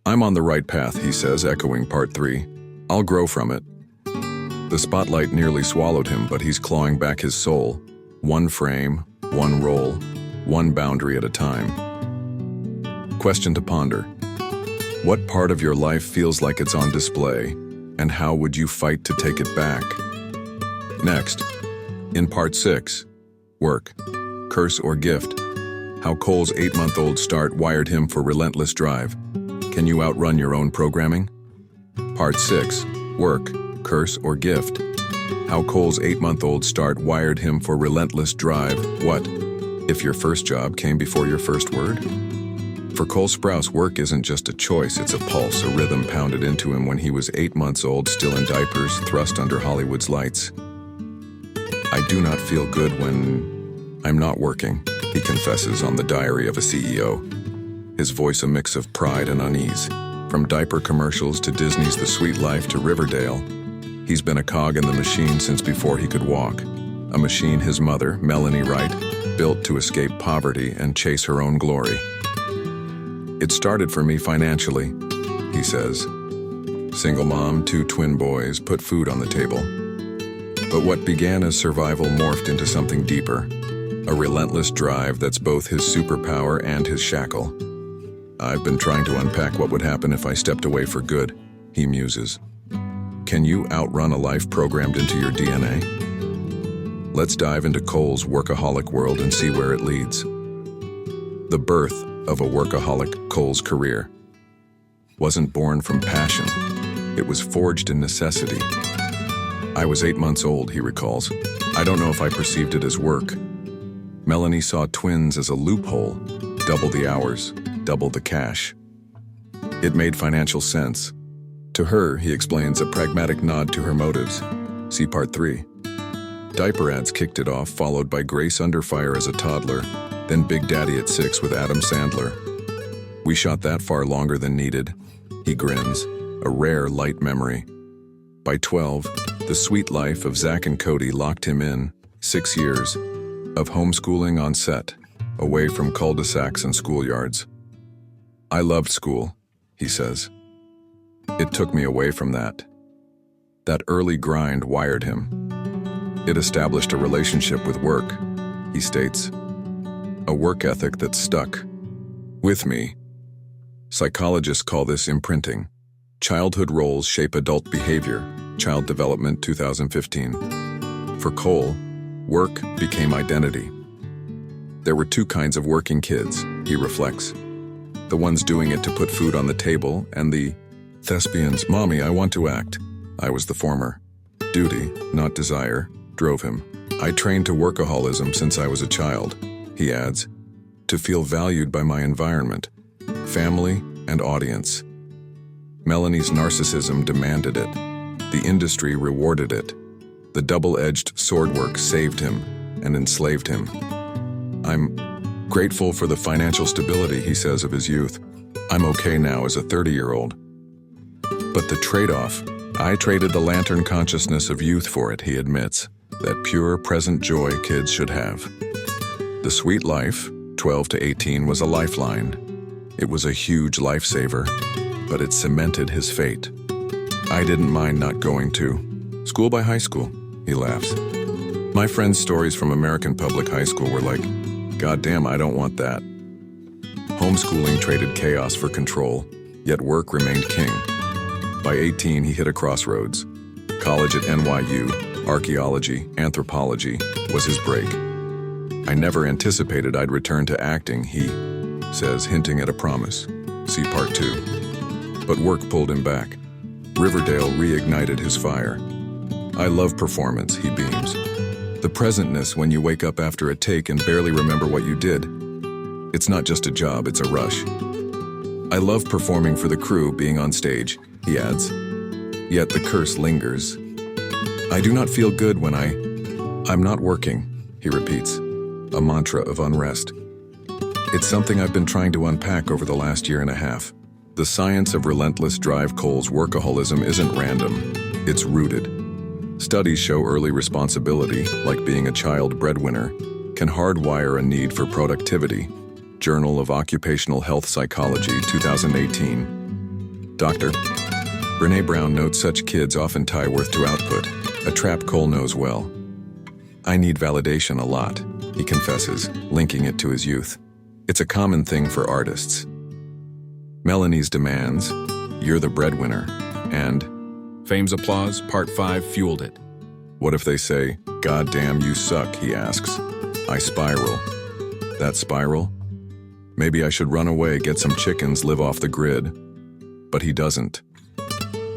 I'm on the right path, he says, echoing Part 3. I'll grow from it. The spotlight nearly swallowed him, but he's clawing back his soul. One frame, one role, one boundary at a time. Question to ponder. What part of your life feels like it's on display, and how would you fight to take it back? Next, in Part 6, Work, Curse or Gift, how Cole's 8-month-old start wired him for relentless drive. Can you outrun your own programming? Part 6, Work, Curse or Gift, how Cole's 8-month-old start wired him for relentless drive. What if your first job came before your first word? For Cole Sprouse, work isn't just a choice, it's a pulse, a rhythm pounded into him when he was 8 months old, still in diapers, thrust under Hollywood's lights. I do not feel good when I'm not working, he confesses on the Diary of a CEO. His voice a mix of pride and unease. From diaper commercials to Disney's The Sweet Life to Riverdale, he's been a cog in the machine since before he could walk. A machine his mother, Melanie Wright, built to escape poverty and chase her own glory. It started for me financially, he says. Single mom, 2 twin boys, put food on the table. But what began as survival morphed into something deeper, A relentless drive that's both his superpower and his shackle. I've been trying to unpack what would happen if I stepped away for good, he muses. Can you outrun a life programmed into your DNA? Let's dive into Cole's workaholic world and see where it leads. The birth of a workaholic, Cole's career wasn't born from passion. It was forged in necessity. I was 8 months old, he recalls. I don't know if I perceived it as work. Melanie saw twins as a loophole, double the hours, double the cash. It made financial sense. To her, he explains, a pragmatic nod to her motives. See Part 3. Diaper ads kicked it off, followed by Grace Under Fire as a toddler, then Big Daddy at 6 with Adam Sandler. We shot that far longer than needed. He grins, a rare light memory. By 12, the sweet life of Zach and Cody locked him in, 6 years, of homeschooling on set, away from cul-de-sacs and schoolyards. I loved school, he says. It took me away from that. That early grind wired him. It established a relationship with work, he states. A work ethic that stuck with me. Psychologists call this imprinting. Childhood roles shape adult behavior, Child Development 2015. For Cole, work became identity. There were 2 kinds of working kids, he reflects. The ones doing it to put food on the table, and the thespians, "Mommy, I want to act." I was the former. Duty, not desire, drove him. I trained to workaholism since I was a child, he adds, to feel valued by my environment, family, and audience. Melanie's narcissism demanded it. The industry rewarded it. The double-edged sword work saved him and enslaved him. I'm grateful for the financial stability, he says, of his youth. I'm okay now as a 30-year-old. But the trade-off, I traded the lantern consciousness of youth for it, he admits, that pure present joy kids should have. The sweet life, 12 to 18, was a lifeline. It was a huge lifesaver, but it cemented his fate. I didn't mind not going to school by high school, he laughs. My friends' stories from American public high school were like, God damn, I don't want that. Homeschooling traded chaos for control, yet work remained king. By 18, he hit a crossroads. College at NYU, archaeology, anthropology, was his break. I never anticipated I'd return to acting, he says, hinting at a promise. See Part 2. But work pulled him back. Riverdale reignited his fire. I love performance, he beams. The presentness when you wake up after a take and barely remember what you did. It's not just a job, it's a rush. I love performing for the crew, being on stage, he adds. Yet the curse lingers. I do not feel good when I'm not working, he repeats, a mantra of unrest. It's something I've been trying to unpack over the last year and a half. The science of relentless drive Cole's workaholism isn't random, it's rooted. Studies show early responsibility, like being a child breadwinner, can hardwire a need for productivity. Journal of Occupational Health Psychology, 2018. Dr. Brené Brown notes such kids often tie worth to output, a trap Cole knows well. I need validation a lot, he confesses, linking it to his youth. It's a common thing for artists. Melanie's demands, "You're the breadwinner," and fame's applause, Part 5, fueled it. What if they say, "God damn, you suck," he asks. I spiral. That spiral? Maybe I should run away, get some chickens, live off the grid. But he doesn't.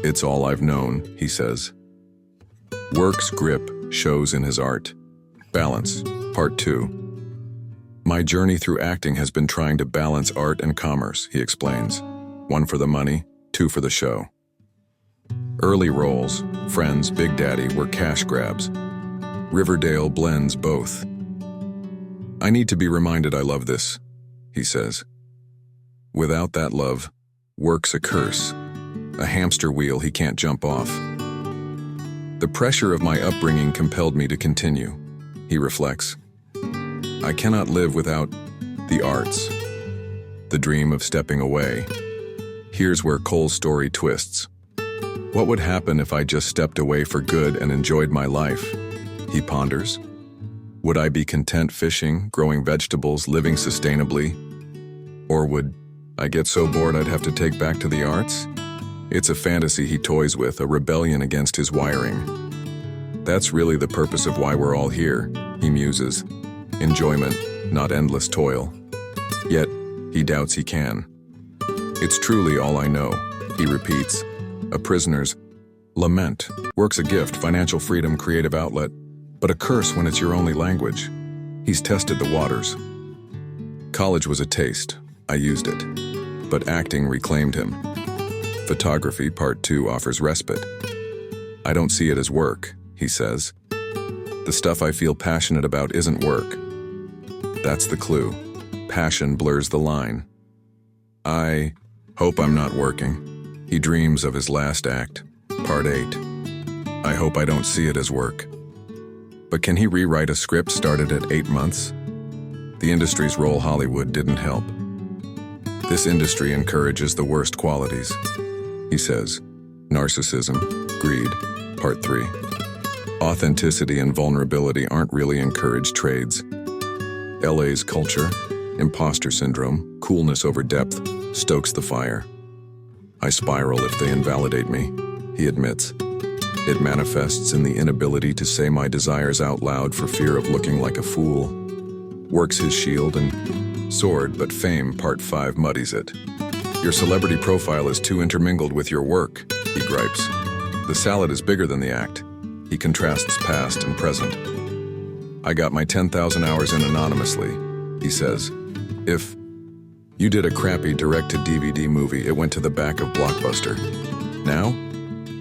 It's all I've known, he says. Work's grip shows in his art. Balance, Part 2. My journey through acting has been trying to balance art and commerce, he explains. 1 for the money, 2 for the show. Early roles, Friends, Big Daddy, were cash grabs. Riverdale blends both. I need to be reminded I love this, he says. Without that love, work's a curse, a hamster wheel he can't jump off. The pressure of my upbringing compelled me to continue, he reflects. I cannot live without the arts, the dream of stepping away. Here's where Cole's story twists. What would happen if I just stepped away for good and enjoyed my life? He ponders. Would I be content fishing, growing vegetables, living sustainably? Or would I get so bored I'd have to take back to the arts? It's a fantasy he toys with, a rebellion against his wiring. That's really the purpose of why we're all here, he muses. Enjoyment, not endless toil. Yet, he doubts he can. It's truly all I know, he repeats. A prisoner's lament. Work's a gift, financial freedom, creative outlet, but a curse when it's your only language. He's tested the waters. College was a taste. I used it. But acting reclaimed him. Photography, Part 2, offers respite. I don't see it as work, he says. The stuff I feel passionate about isn't work. That's the clue. Passion blurs the line. I hope I'm not working. He dreams of his last act, Part 8. I hope I don't see it as work. But can he rewrite a script started at 8 months? The industry's role Hollywood didn't help. This industry encourages the worst qualities, he says. Narcissism, greed, Part 3. Authenticity and vulnerability aren't really encouraged trades. LA's culture, imposter syndrome, coolness over depth, stokes the fire. I spiral if they invalidate me, he admits. It manifests in the inability to say my desires out loud for fear of looking like a fool. Works his shield and sword, but fame, Part 5, muddies it. Your celebrity profile is too intermingled with your work, he gripes. The salad is bigger than the act. He contrasts past and present. I got my 10,000 hours in anonymously, he says. If you did a crappy direct-to-DVD movie, it went to the back of Blockbuster. Now,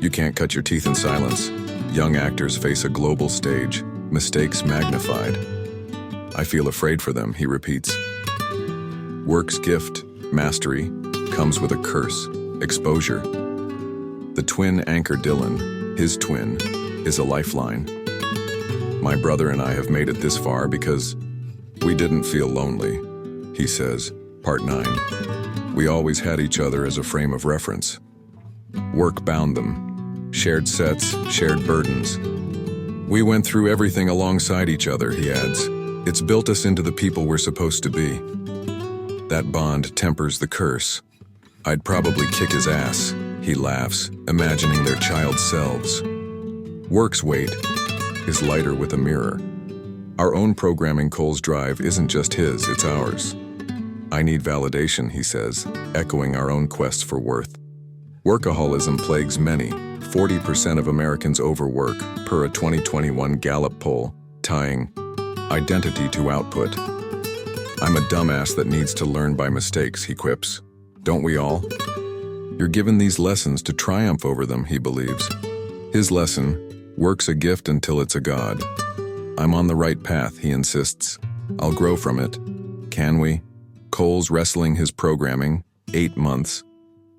you can't cut your teeth in silence. Young actors face a global stage, mistakes magnified. I feel afraid for them, he repeats. Work's gift, mastery, comes with a curse, exposure. The twin anchor Dylan, his twin, is a lifeline. My brother and I have made it this far because we didn't feel lonely, he says, Part 9. We always had each other as a frame of reference. Work bound them. Shared sets, shared burdens. We went through everything alongside each other, he adds. It's built us into the people we're supposed to be. That bond tempers the curse. I'd probably kick his ass, he laughs, imagining their child selves. Work's weight is lighter with a mirror. Our own programming Cole's drive isn't just his, it's ours. I need validation, he says, echoing our own quest for worth. Workaholism plagues many. 40% of Americans overwork, per a 2021 Gallup poll, tying identity to output. I'm a dumbass that needs to learn by mistakes, he quips. Don't we all? You're given these lessons to triumph over them, he believes. His lesson, work's a gift until it's a god. I'm on the right path, he insists. I'll grow from it. Can we? Cole's wrestling his programming, 8 months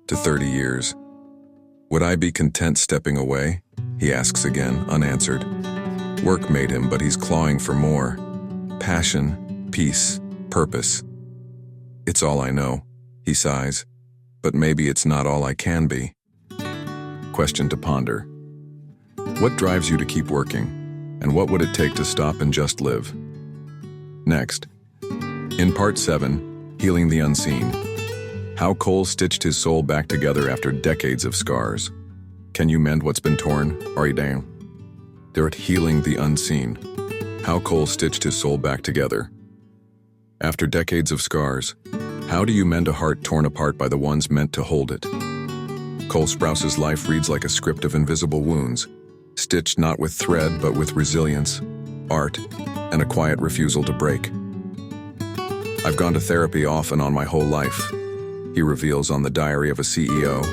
to 30 years. Would I be content stepping away? He asks again, unanswered. Work made him, but he's clawing for more. Passion, peace, purpose. It's all I know, he sighs. But maybe it's not all I can be. Question to ponder. What drives you to keep working? And what would it take to stop and just live? Next. In Part 7, Healing the Unseen. How Cole stitched his soul back together after decades of scars. Can you mend what's been torn? Are you down? They're at Healing the Unseen. How Cole stitched his soul back together. After decades of scars, how do you mend a heart torn apart by the ones meant to hold it? Cole Sprouse's life reads like a script of invisible wounds, stitched not with thread but with resilience, art, and a quiet refusal to break. I've gone to therapy off and on my whole life, he reveals on the Diary of a CEO,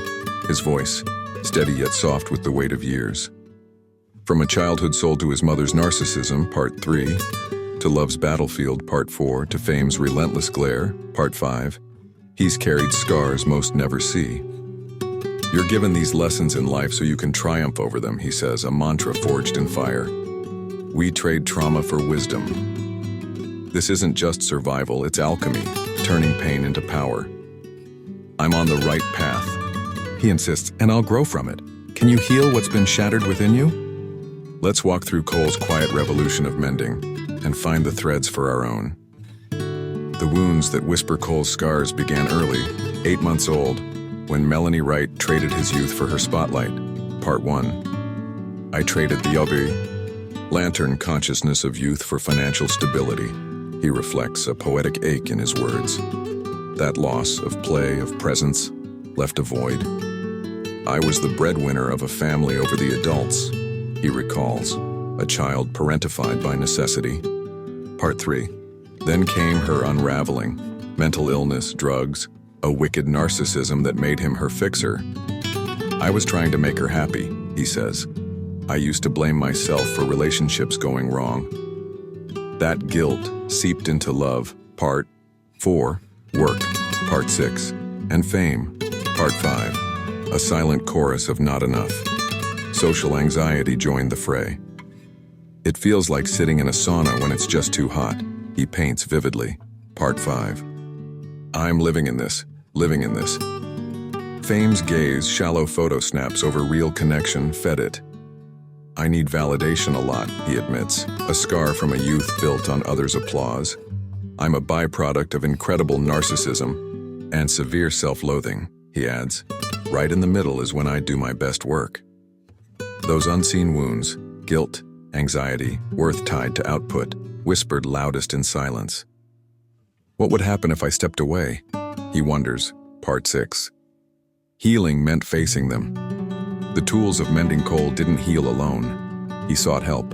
his voice steady yet soft with the weight of years. From a childhood sold to his mother's narcissism, Part 3, to love's battlefield, Part 4, to fame's relentless glare, Part 5, he's carried scars most never see. You're given these lessons in life so you can triumph over them, he says, a mantra forged in fire. We trade trauma for wisdom. This isn't just survival, it's alchemy, turning pain into power. I'm on the right path, he insists, and I'll grow from it. Can you heal what's been shattered within you? Let's walk through Cole's quiet revolution of mending, and find the threads for our own. The wounds that whisper Cole's scars began early, 8 months old, when Melanie Wright traded his youth for her spotlight. Part 1. I traded the lantern consciousness of youth for financial stability. He reflects a poetic ache in his words. That loss of play, of presence, left a void. I was the breadwinner of a family over the adults, he recalls, a child parentified by necessity. Part 3. Then came her unraveling, mental illness, drugs, a wicked narcissism that made him her fixer. I was trying to make her happy, he says. I used to blame myself for relationships going wrong. That guilt seeped into love. Part 4. Work. Part 6. And fame. Part 5. A silent chorus of not enough. Social anxiety joined the fray. It feels like sitting in a sauna when it's just too hot, he paints vividly. Part 5. I'm living in this. Fame's gaze, shallow photo snaps over real connection, fed it. I need validation a lot, he admits, a scar from a youth built on others' applause. I'm a byproduct of incredible narcissism and severe self-loathing, he adds. Right in the middle is when I do my best work. Those unseen wounds, guilt, anxiety, worth tied to output, whispered loudest in silence. What would happen if I stepped away? He wonders. Part 6. Healing meant facing them. The tools of mending Cole didn't heal alone. He sought help.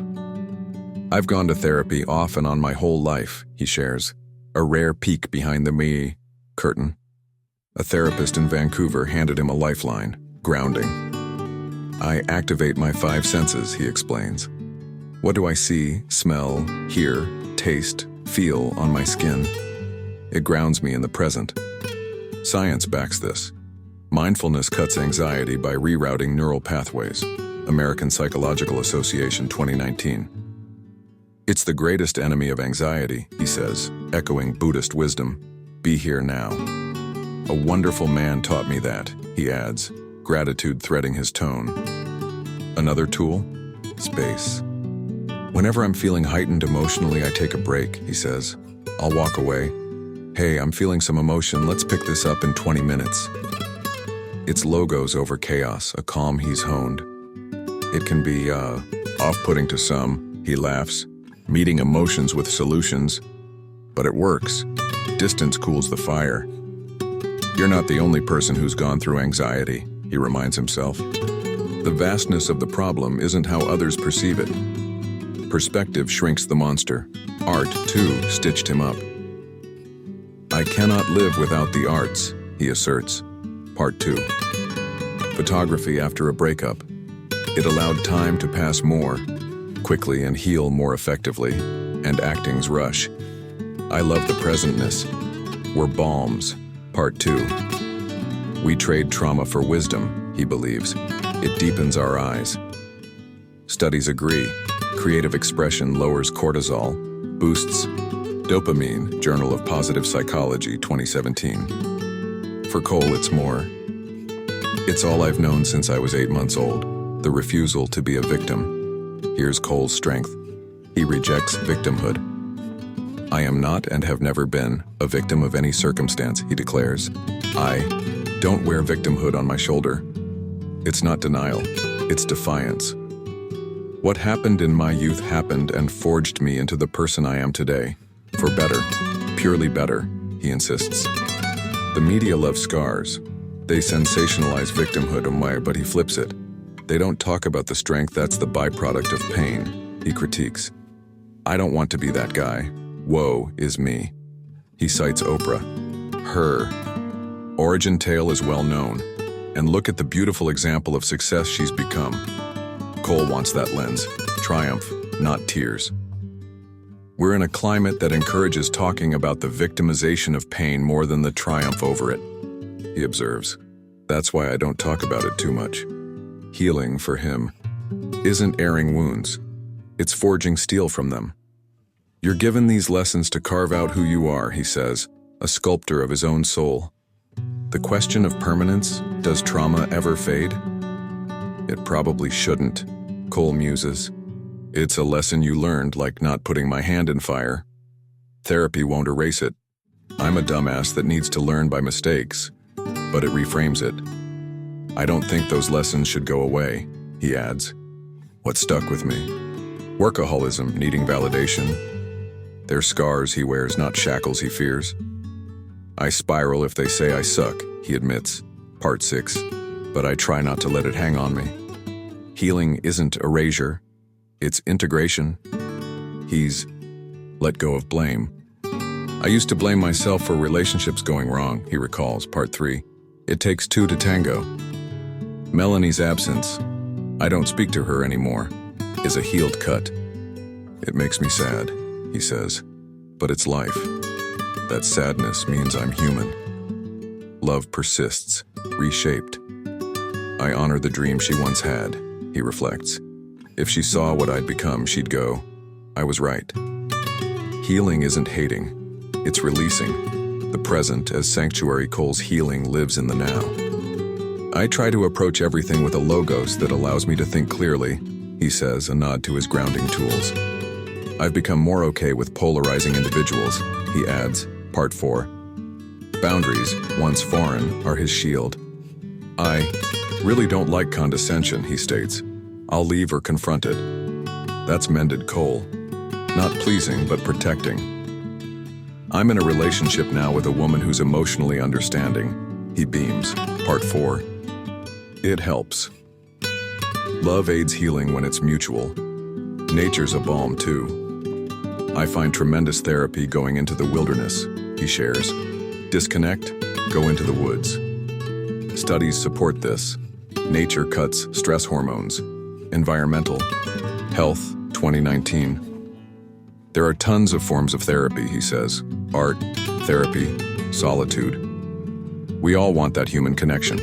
I've gone to therapy off and on my whole life, he shares, a rare peek behind the curtain. A therapist in Vancouver handed him a lifeline, grounding. I activate my 5 senses, he explains. What do I see, smell, hear, taste, feel on my skin? It grounds me in the present. Science backs this. Mindfulness cuts anxiety by rerouting neural pathways. American Psychological Association 2019. It's the greatest enemy of anxiety, he says, echoing Buddhist wisdom. Be here now. A wonderful man taught me that, he adds, gratitude threading his tone. Another tool? Space. Whenever I'm feeling heightened emotionally, I take a break, he says. I'll walk away. Hey, I'm feeling some emotion, let's pick this up in 20 minutes. It's logos over chaos, a calm he's honed. It can be, off-putting to some, he laughs, meeting emotions with solutions. But it works. Distance cools the fire. You're not the only person who's gone through anxiety, he reminds himself. The vastness of the problem isn't how others perceive it. Perspective shrinks the monster. Art, too, stitched him up. I cannot live without the arts, he asserts. Part 2. Photography after a breakup. It allowed time to pass more quickly and heal more effectively, and acting's rush. I love the presentness. We're balms. Part 2. We trade trauma for wisdom, he believes. It deepens our eyes. Studies agree. Creative expression lowers cortisol, boosts dopamine, Journal of Positive Psychology, 2017. For Cole, it's more. It's all I've known since I was 8 months old, the refusal to be a victim. Here's Cole's strength. He rejects victimhood. I am not and have never been a victim of any circumstance, he declares. I don't wear victimhood on my shoulder. It's not denial, it's defiance. What happened in my youth happened and forged me into the person I am today. For better, purely better, he insists. The media loves scars. They sensationalize victimhood, but he flips it. They don't talk about the strength that's the byproduct of pain, he critiques. I don't want to be that guy. Woe is me. He cites Oprah. Her origin tale is well known, and look at the beautiful example of success she's become. Cole wants that lens, triumph, not tears. We're in a climate that encourages talking about the victimization of pain more than the triumph over it, he observes. That's why I don't talk about it too much. Healing, for him, isn't airing wounds. It's forging steel from them. You're given these lessons to carve out who you are, he says, a sculptor of his own soul. The question of permanence, does trauma ever fade? It probably shouldn't, Cole muses. It's a lesson you learned, like not putting my hand in fire. Therapy won't erase it. I'm a dumbass that needs to learn by mistakes, but it reframes it. I don't think those lessons should go away, he adds. What stuck with me? Workaholism, needing validation. They're scars he wears, not shackles he fears. I spiral if they say I suck, he admits. Part 6. But I try not to let it hang on me. Healing isn't erasure, it's integration. He's let go of blame. I used to blame myself for relationships going wrong, he recalls. Part 3. It takes two to tango. Melanie's absence, I don't speak to her anymore, is a healed cut. It makes me sad, he says, but it's life. That sadness means I'm human. Love persists, reshaped. I honor the dream she once had, he reflects. If she saw what I'd become, she'd go, I was right. Healing isn't hating, it's releasing. The present as sanctuary. Cole's healing lives in the now. I try to approach everything with a logos that allows me to think clearly, he says, a nod to his grounding tools. I've become more okay with polarizing individuals, he adds. Part 4. Boundaries, once foreign, are his shield. I really don't like condescension, he states. I'll leave or confront it. That's mended Cole. Not pleasing, but protecting. I'm in a relationship now with a woman who's emotionally understanding. He beams. Part 4. It helps. Love aids healing when it's mutual. Nature's a balm too. I find tremendous therapy going into the wilderness, he shares. Disconnect, go into the woods. Studies support this. Nature cuts stress hormones. Environmental. Health, 2019. There are tons of forms of therapy, he says. Art, therapy, solitude. We all want that human connection,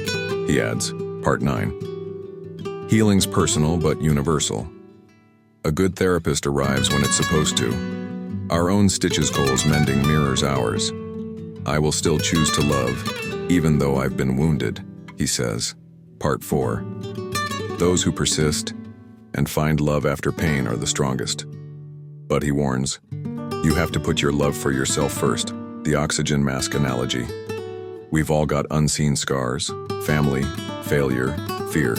he adds. Part 9. Healing's personal but universal. A good therapist arrives when it's supposed to. Our own stitches Cole's mending mirrors ours. I will still choose to love, even though I've been wounded, he says. Part 4. Those who persist and find love after pain are the strongest. But he warns, you have to put your love for yourself first, the oxygen mask analogy. We've all got unseen scars, family, failure, fear.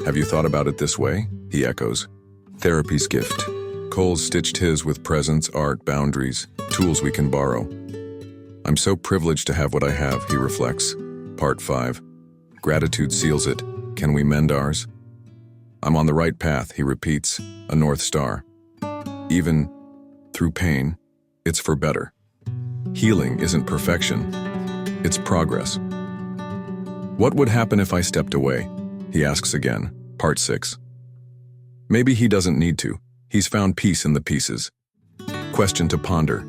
Have you thought about it this way? He echoes. Therapy's gift. Cole's stitched his with presence, art, boundaries, tools we can borrow. I'm so privileged to have what I have, he reflects. Part 5. Gratitude seals it. Can we mend ours? I'm on the right path, he repeats, a North Star. Even through pain, it's for better. Healing isn't perfection, it's progress. What would happen if I stepped away? He asks again. Part 6. Maybe he doesn't need to. He's found peace in the pieces. Question to ponder.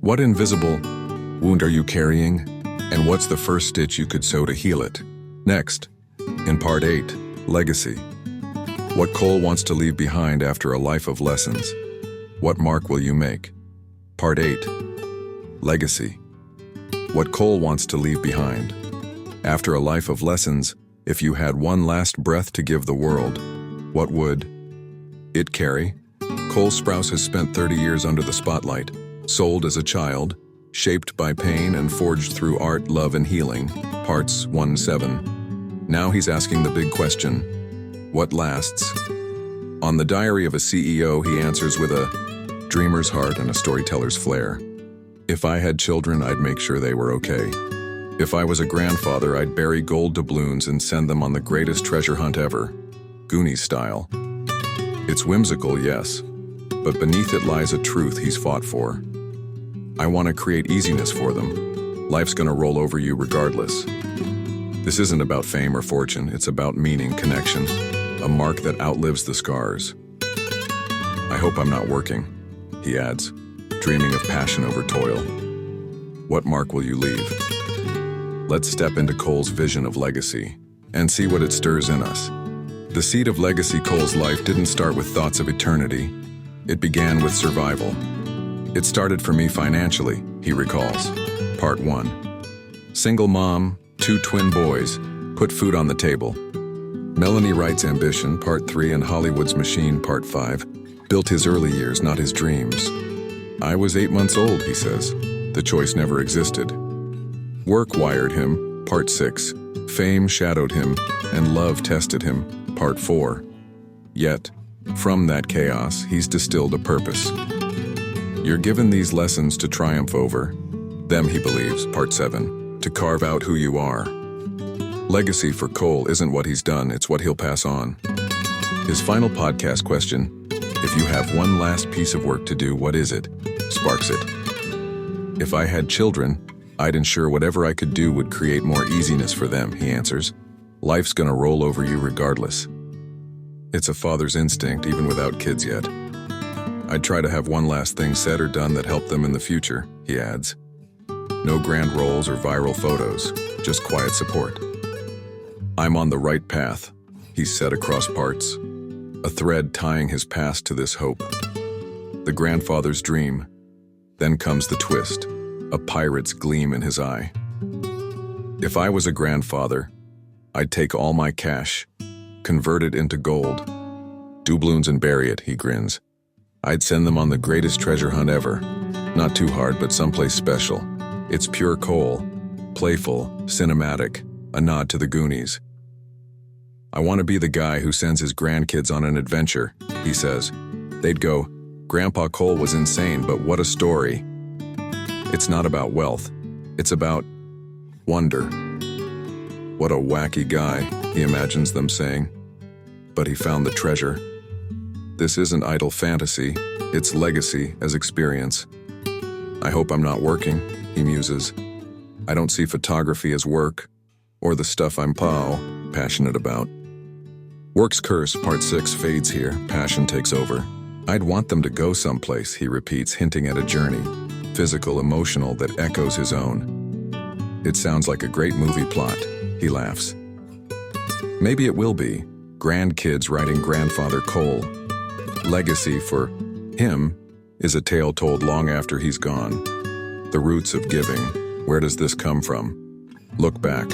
What invisible wound are you carrying? And what's the first stitch you could sew to heal it? Next, in Part 8, Legacy. What Cole wants to leave behind after a life of lessons. What mark will you make? Part 8. Legacy. What Cole wants to leave behind. After a life of lessons, if you had one last breath to give the world, what would it carry? Cole Sprouse has spent 30 years under the spotlight, sold as a child, shaped by pain and forged through art, love, and healing. Parts 1-7. Now he's asking the big question. What lasts? On the Diary of a CEO, he answers with a dreamer's heart and a storyteller's flair. If I had children, I'd make sure they were okay. If I was a grandfather, I'd bury gold doubloons and send them on the greatest treasure hunt ever, Goonies style. It's whimsical, yes, but beneath it lies a truth he's fought for. I want to create easiness for them. Life's gonna roll over you regardless. This isn't about fame or fortune, it's about meaning, connection, a mark that outlives the scars. I hope I'm not working, he adds, dreaming of passion over toil. What mark will you leave? Let's step into Cole's vision of legacy and see what it stirs in us. The seed of legacy. Cole's life didn't start with thoughts of eternity. It began with survival. It started for me financially, he recalls. Part 1. Single mom, 2 twin boys, put food on the table. Melanie writes Ambition, Part 3, and Hollywood's Machine, Part 5, built his early years, not his dreams. I was 8 months old, he says. The choice never existed. Work wired him, Part 6. Fame shadowed him, and love tested him, Part 4. Yet, from that chaos, he's distilled a purpose. You're given these lessons to triumph over. Them, he believes, Part 7, to carve out who you are. Legacy for Cole isn't what he's done, it's what he'll pass on. His final podcast question, if you have one last piece of work to do, what is it? Sparks it. If I had children, I'd ensure whatever I could do would create more easiness for them, he answers. Life's gonna roll over you regardless. It's a father's instinct, even without kids yet. I'd try to have one last thing said or done that helped them in the future, he adds. No grand roles or viral photos, just quiet support. I'm on the right path, he's said across parts, a thread tying his past to this hope. The grandfather's dream. Then comes the twist, a pirate's gleam in his eye. If I was a grandfather, I'd take all my cash, convert it into gold, doubloons and bury it, he grins. I'd send them on the greatest treasure hunt ever. Not too hard, but someplace special. It's pure Cole, playful, cinematic, a nod to the Goonies. I want to be the guy who sends his grandkids on an adventure, he says. They'd go, Grandpa Cole was insane, but what a story. It's not about wealth. It's about wonder. What a wacky guy, he imagines them saying. But he found the treasure. This isn't idle fantasy, it's legacy as experience. I hope I'm not working, he muses. I don't see photography as work, or the stuff I'm passionate about. Work's curse, Part 6, fades here, passion takes over. I'd want them to go someplace, he repeats, hinting at a journey, physical, emotional, that echoes his own. It sounds like a great movie plot, he laughs. Maybe it will be, grandkids writing Grandfather Cole. Legacy for him is a tale told long after he's gone. The roots of giving, where does this come from? Look back.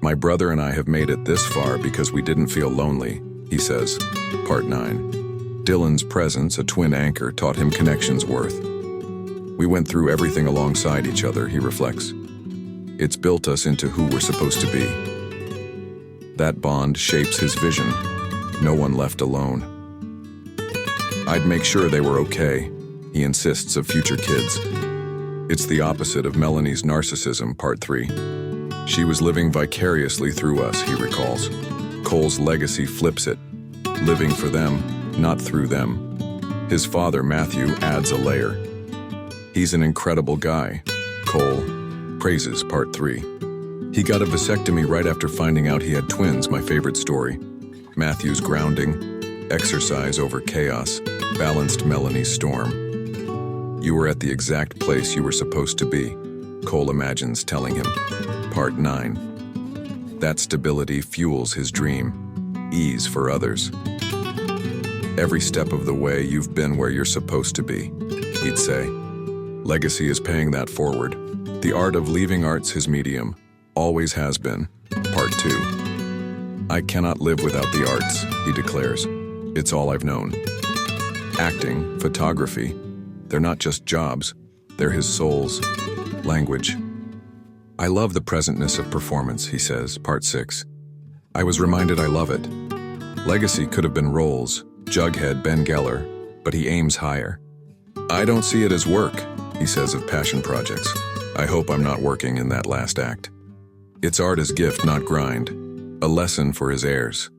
My brother and I have made it this far because we didn't feel lonely, he says. Part 9. Dylan's presence, a twin anchor, taught him connection's worth. We went through everything alongside each other, he reflects. It's built us into who we're supposed to be. That bond shapes his vision. No one left alone. I'd make sure they were okay, he insists of future kids. It's the opposite of Melanie's narcissism, Part 3. She was living vicariously through us, he recalls. Cole's legacy flips it, living for them, not through them. His father, Matthew, adds a layer. He's an incredible guy, Cole praises, Part 3. He got a vasectomy right after finding out he had twins, my favorite story. Matthew's grounding, exercise over chaos, balanced Melanie's storm. You were at the exact place you were supposed to be, Cole imagines telling him. Part 9. That stability fuels his dream, ease for others. Every step of the way you've been where you're supposed to be, he'd say. Legacy is paying that forward. The art of leaving art's his medium, always has been. Part 2. I cannot live without the arts, he declares. It's all I've known. Acting, photography, they're not just jobs, they're his soul's language. I love the presentness of performance, he says, Part 6. I was reminded I love it. Legacy could have been roles, Jughead, Ben Geller, but he aims higher. I don't see it as work, he says of passion projects. I hope I'm not working in that last act. It's art as gift, not grind, a lesson for his heirs.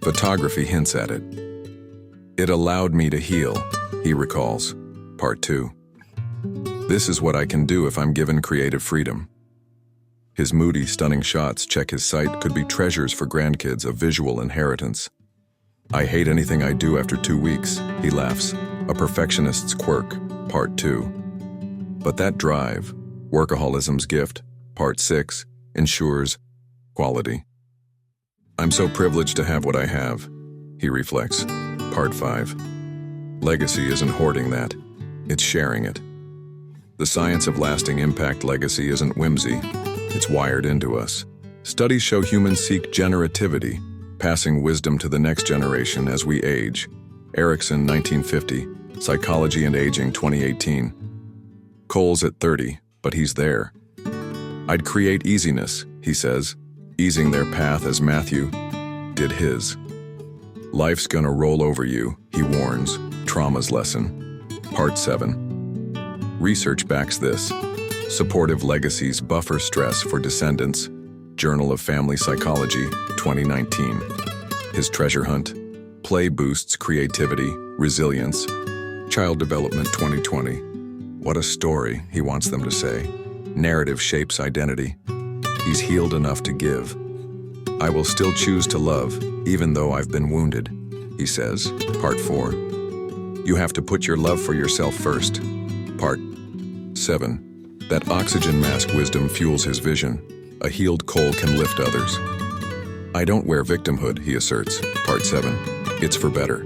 Photography hints at it. It allowed me to heal, he recalls, Part 2. This is what I can do if I'm given creative freedom. His moody, stunning shots, check his site, could be treasures for grandkids, a visual inheritance. I hate anything I do after 2 weeks, he laughs, a perfectionist's quirk, Part 2. But that drive, workaholism's gift, Part 6, ensures quality. I'm so privileged to have what I have, he reflects, Part 5. Legacy isn't hoarding that, it's sharing it. The science of lasting impact legacy isn't whimsy, it's wired into us. Studies show humans seek generativity, passing wisdom to the next generation as we age. Erickson, 1950, Psychology and Aging, 2018. Cole's at 30, but he's there. I'd create easiness, he says, easing their path as Matthew did his. Life's gonna roll over you, he warns, trauma's lesson. Part 7. Research backs this. Supportive legacies buffer stress for descendants. Journal of Family Psychology, 2019. His treasure hunt. Play boosts creativity, resilience. Child Development, 2020. What a story, he wants them to say. Narrative shapes identity. He's healed enough to give. I will still choose to love, even though I've been wounded, he says. Part 4. You have to put your love for yourself first. Part 7. That oxygen mask wisdom fuels his vision. A healed Cole can lift others. I don't wear victimhood, he asserts. Part 7. It's for better.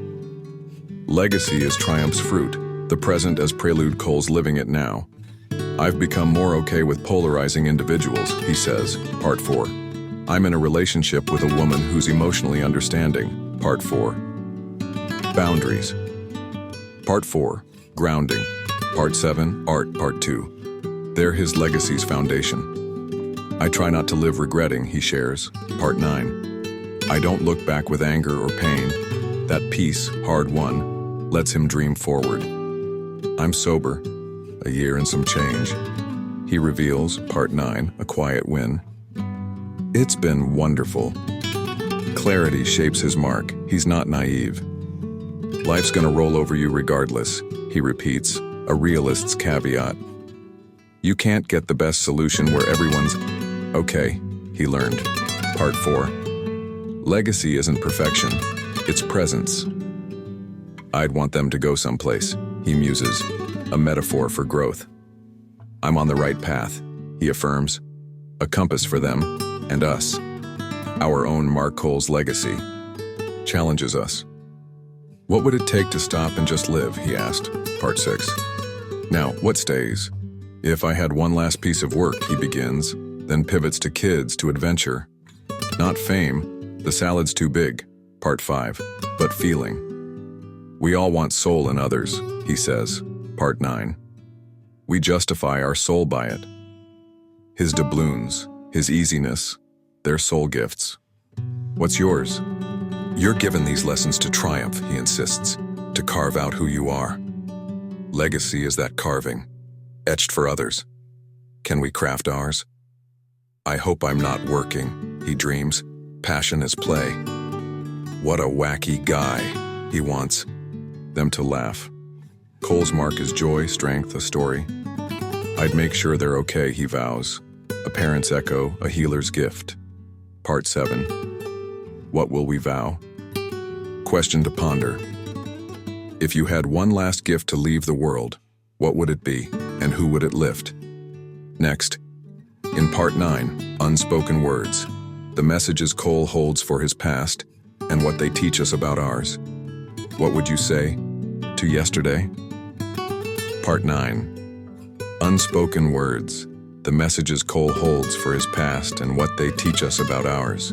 Legacy is triumph's fruit, the present as prelude. Cole's living it now. I've become more okay with polarizing individuals, he says. Part 4. I'm in a relationship with a woman who's emotionally understanding. Part 4. Boundaries. Part 4. Grounding. Part 7. Art. Part 2. They're his legacy's foundation. I try not to live regretting, he shares. Part 9. I don't look back with anger or pain. That peace, hard-won, lets him dream forward. I'm sober, a year and some change. He reveals, Part 9, a quiet win. It's been wonderful. Clarity shapes his mark. He's not naive. Life's gonna roll over you regardless, he repeats, a realist's caveat. You can't get the best solution where everyone's okay, he learned. Part 4. Legacy isn't perfection, it's presence. I'd want them to go someplace, he muses, a metaphor for growth. I'm on the right path, he affirms, a compass for them and us. Our own Mark Cole's legacy challenges us. What would it take to stop and just live, he asked. Part 6. Now, what stays? If I had one last piece of work, he begins, then pivots to kids, to adventure. Not fame, the salad's too big. Part 5. But feeling. We all want soul in others, he says. Part 9. We justify our soul by it. His doubloons, his easiness, they're soul gifts. What's yours? You're given these lessons to triumph, he insists, to carve out who you are. Legacy is that carving, etched for others. Can we craft ours? I hope I'm not working, he dreams. Passion is play. What a wacky guy, he wants them to laugh. Cole's mark is joy, strength, a story. I'd make sure they're okay, he vows. A parent's echo, a healer's gift. Part 7. What will we vow? Question to ponder. If you had one last gift to leave the world, what would it be, and who would it lift? Next, in Part 9, Unspoken Words, the messages Cole holds for his past and what they teach us about ours. What would you say to yesterday? Part 9, Unspoken Words, the messages Cole holds for his past and what they teach us about ours.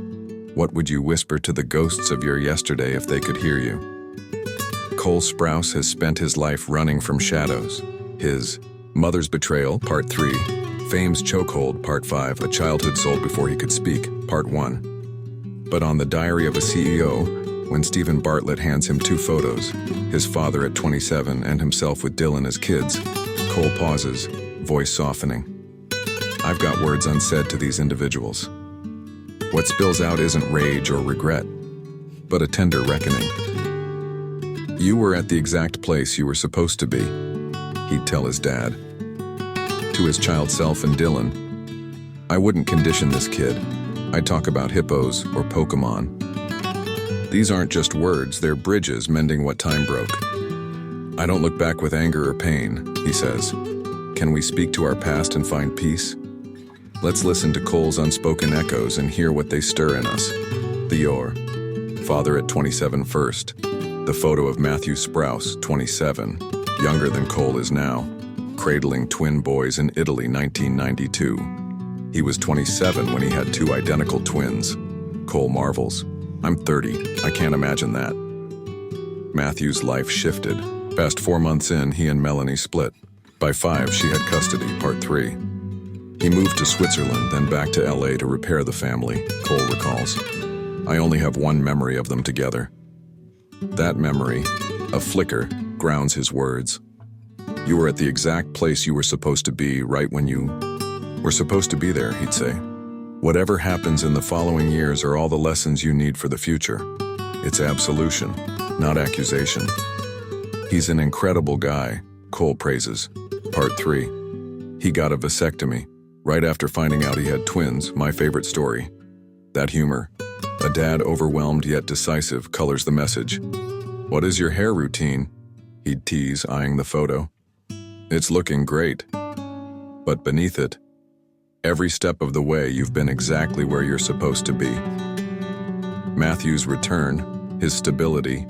What would you whisper to the ghosts of your yesterday if they could hear you? Cole Sprouse has spent his life running from shadows. His Mother's Betrayal, Part 3, Fame's Chokehold, Part 5, A Childhood Sold Before He Could Speak, Part 1. But on the Diary of a CEO, when Stephen Bartlett hands him 2 photos, his father at 27 and himself with Dylan as kids, Cole pauses, voice softening. I've got words unsaid to these individuals. What spills out isn't rage or regret, but a tender reckoning. You were at the exact place you were supposed to be, he'd tell his dad. To his child self and Dylan, I wouldn't condition this kid. I'd talk about hippos or Pokemon. These aren't just words, they're bridges mending what time broke. I don't look back with anger or pain, he says. Can we speak to our past and find peace? Let's listen to Cole's unspoken echoes and hear what they stir in us. The your father at 27 first. The photo of Matthew Sprouse, 27, younger than Cole is now, cradling twin boys in Italy, 1992. He was 27 when he had two identical twins. Cole marvels. I'm 30. I can't imagine that. Matthew's life shifted. Past 4 months in, he and Melanie split. By 5, she had custody, part 3. He moved to Switzerland, then back to LA to repair the family, Cole recalls. I only have one memory of them together. That memory, a flicker, grounds his words. You were at the exact place you were supposed to be right when you were supposed to be there, he'd say. Whatever happens in the following years are all the lessons you need for the future. It's absolution, not accusation. He's an incredible guy, Cole praises. Part 3. He got a vasectomy, right after finding out he had twins, my favorite story. That humor, a dad overwhelmed yet decisive, colors the message. What is your hair routine? He'd tease, eyeing the photo. It's looking great. But beneath it, every step of the way you've been exactly where you're supposed to be. Matthew's return, his stability,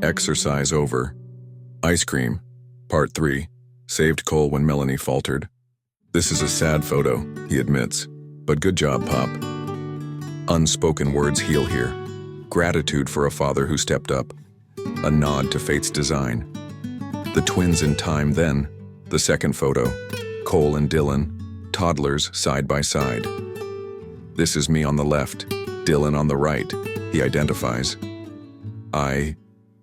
exercise over, ice cream, part 3, saved Cole when Melanie faltered. This is a sad photo, he admits, but good job, Pop. Unspoken words heal here. Gratitude for a father who stepped up. A nod to fate's design. The twins in time then, the second photo, Cole and Dylan, toddlers side by side. This is me on the left, Dylan on the right, he identifies. I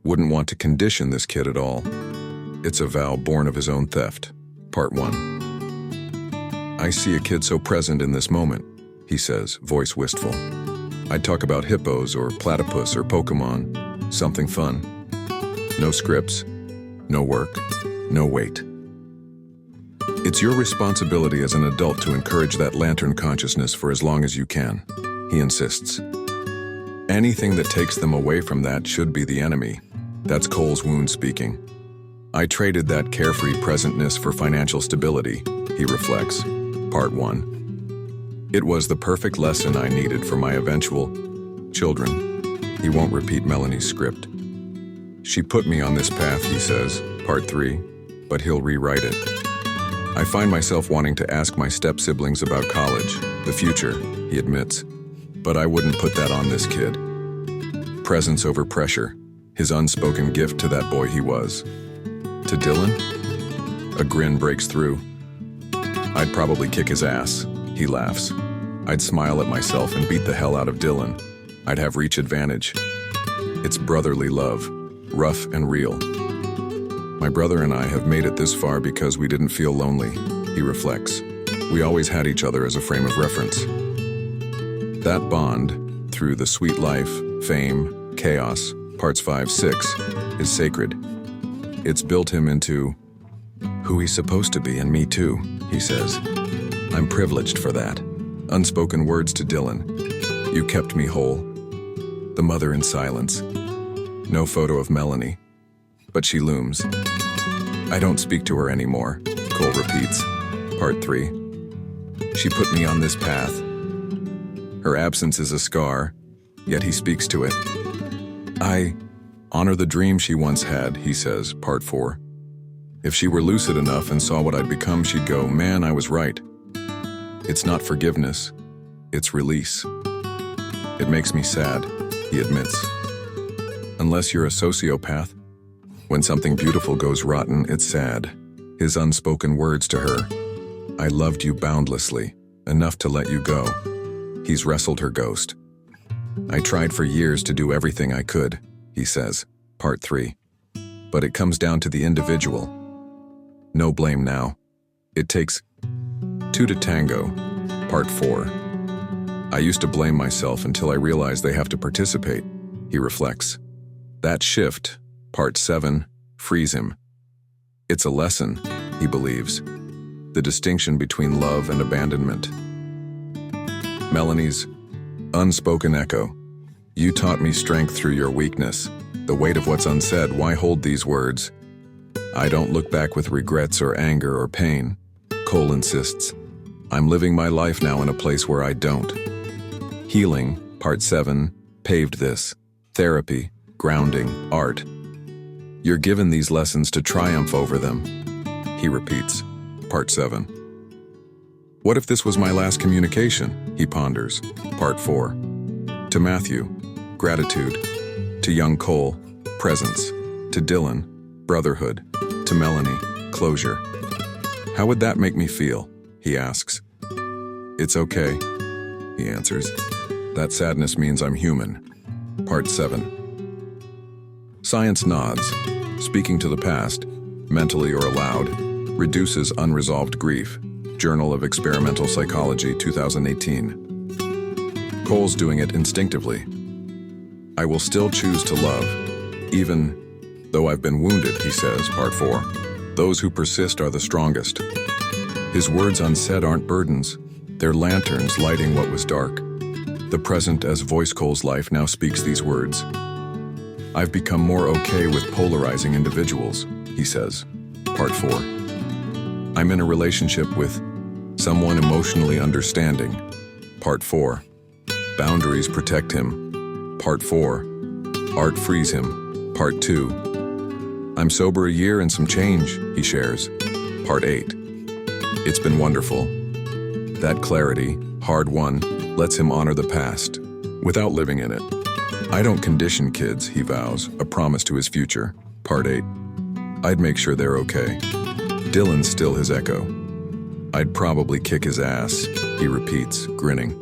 wouldn't want to condition this kid at all. It's a vow born of his own theft. Part 1. I see a kid so present in this moment, he says, voice wistful. I'd talk about hippos or platypus or Pokemon, something fun. No scripts, no work, no weight. It's your responsibility as an adult to encourage that lantern consciousness for as long as you can, he insists. Anything that takes them away from that should be the enemy. That's Cole's wound speaking. I traded that carefree presentness for financial stability, he reflects. Part 1. It was the perfect lesson I needed for my eventual children. He won't repeat Melanie's script. She put me on this path, he says, part 3, but he'll rewrite it. I find myself wanting to ask my step-siblings about college, the future, he admits. But I wouldn't put that on this kid. Presence over pressure, his unspoken gift to that boy he was. To Dylan? A grin breaks through. I'd probably kick his ass, he laughs. I'd smile at myself and beat the hell out of Dylan. I'd have reach advantage. It's brotherly love, rough and real. My brother and I have made it this far because we didn't feel lonely, he reflects. We always had each other as a frame of reference. That bond, through the sweet life, fame, chaos, parts 5, 6, is sacred. It's built him into who he's supposed to be, and me too, he says. I'm privileged for that. Unspoken words to Dylan. You kept me whole. The mother in silence. No photo of Melanie, but she looms. I don't speak to her anymore, Cole repeats. Part 3. She put me on this path. Her absence is a scar, yet he speaks to it. I honor the dream she once had, he says, part 4. If she were lucid enough and saw what I'd become, she'd go, man, I was right. It's not forgiveness, it's release. It makes me sad, he admits. Unless you're a sociopath, when something beautiful goes rotten, it's sad. His unspoken words to her. I loved you boundlessly, enough to let you go. He's wrestled her ghost. I tried for years to do everything I could, he says, part 3. But it comes down to the individual. No blame now. It takes 2 to tango, part 4. I used to blame myself until I realized they have to participate, he reflects. That shift, part 7, frees him. It's a lesson, he believes. The distinction between love and abandonment. Melanie's unspoken echo. You taught me strength through your weakness. The weight of what's unsaid, why hold these words? I don't look back with regrets or anger or pain. Cole insists. I'm living my life now in a place where I don't. Healing, part 7, paved this. Therapy, grounding, art. You're given these lessons to triumph over them, he repeats, part 7. What if this was my last communication? He ponders. Part 4. To Matthew, gratitude. To young Cole, presence. To Dylan, brotherhood. To Melanie, closure. How would that make me feel? He asks. It's okay, he answers. That sadness means I'm human. Part 7. Science nods. Speaking to the past, mentally or aloud, reduces unresolved grief. Journal of Experimental Psychology, 2018. Cole's doing it instinctively. I will still choose to love, even though I've been wounded, he says, Part 4. Those who persist are the strongest. His words unsaid aren't burdens. They're lanterns lighting what was dark. The present as voice Cole's life now speaks these words. I've become more okay with polarizing individuals, he says. Part 4. I'm in a relationship with someone emotionally understanding. Part 4. Boundaries protect him. Part 4. Art frees him. Part 2. I'm sober a year and some change, he shares. Part 8. It's been wonderful. That clarity, hard-won, lets him honor the past, without living in it. I don't condition kids, he vows, a promise to his future. Part 8. I'd make sure they're okay. Dylan's still his echo. I'd probably kick his ass, he repeats, grinning.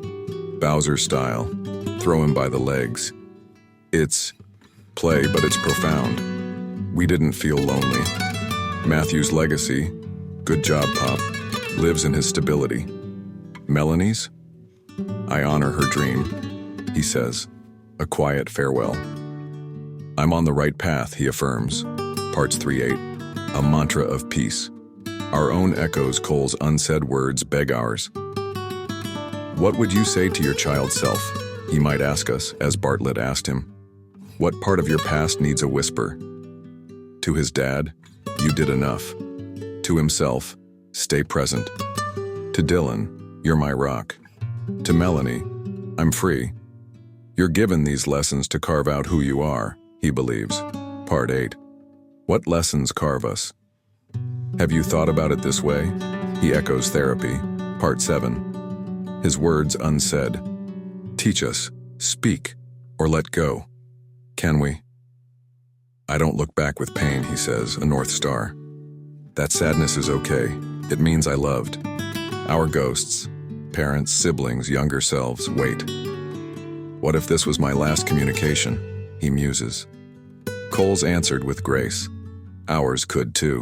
Bowser style. Throw him by the legs. It's play, but it's profound. We didn't feel lonely. Matthew's legacy, good job, Pop, lives in his stability. Melanie's? I honor her dream, he says, a quiet farewell. I'm on the right path, he affirms. Parts 3-8, a mantra of peace. Our own echoes Cole's unsaid words beg ours. What would you say to your child self? He might ask us, as Bartlett asked him. What part of your past needs a whisper? To his dad, you did enough. To himself, stay present. To Dylan, you're my rock. To Melanie, I'm free. You're given these lessons to carve out who you are, he believes. Part 8. What lessons carve us? Have you thought about it this way? He echoes therapy. Part 7. His words unsaid. Teach us, speak, or let go. Can we? I don't look back with pain, he says, a North Star. That sadness is okay. It means I loved. Our ghosts, parents, siblings, younger selves, wait. What if this was my last communication? He muses. Cole's answered with grace. Ours could too.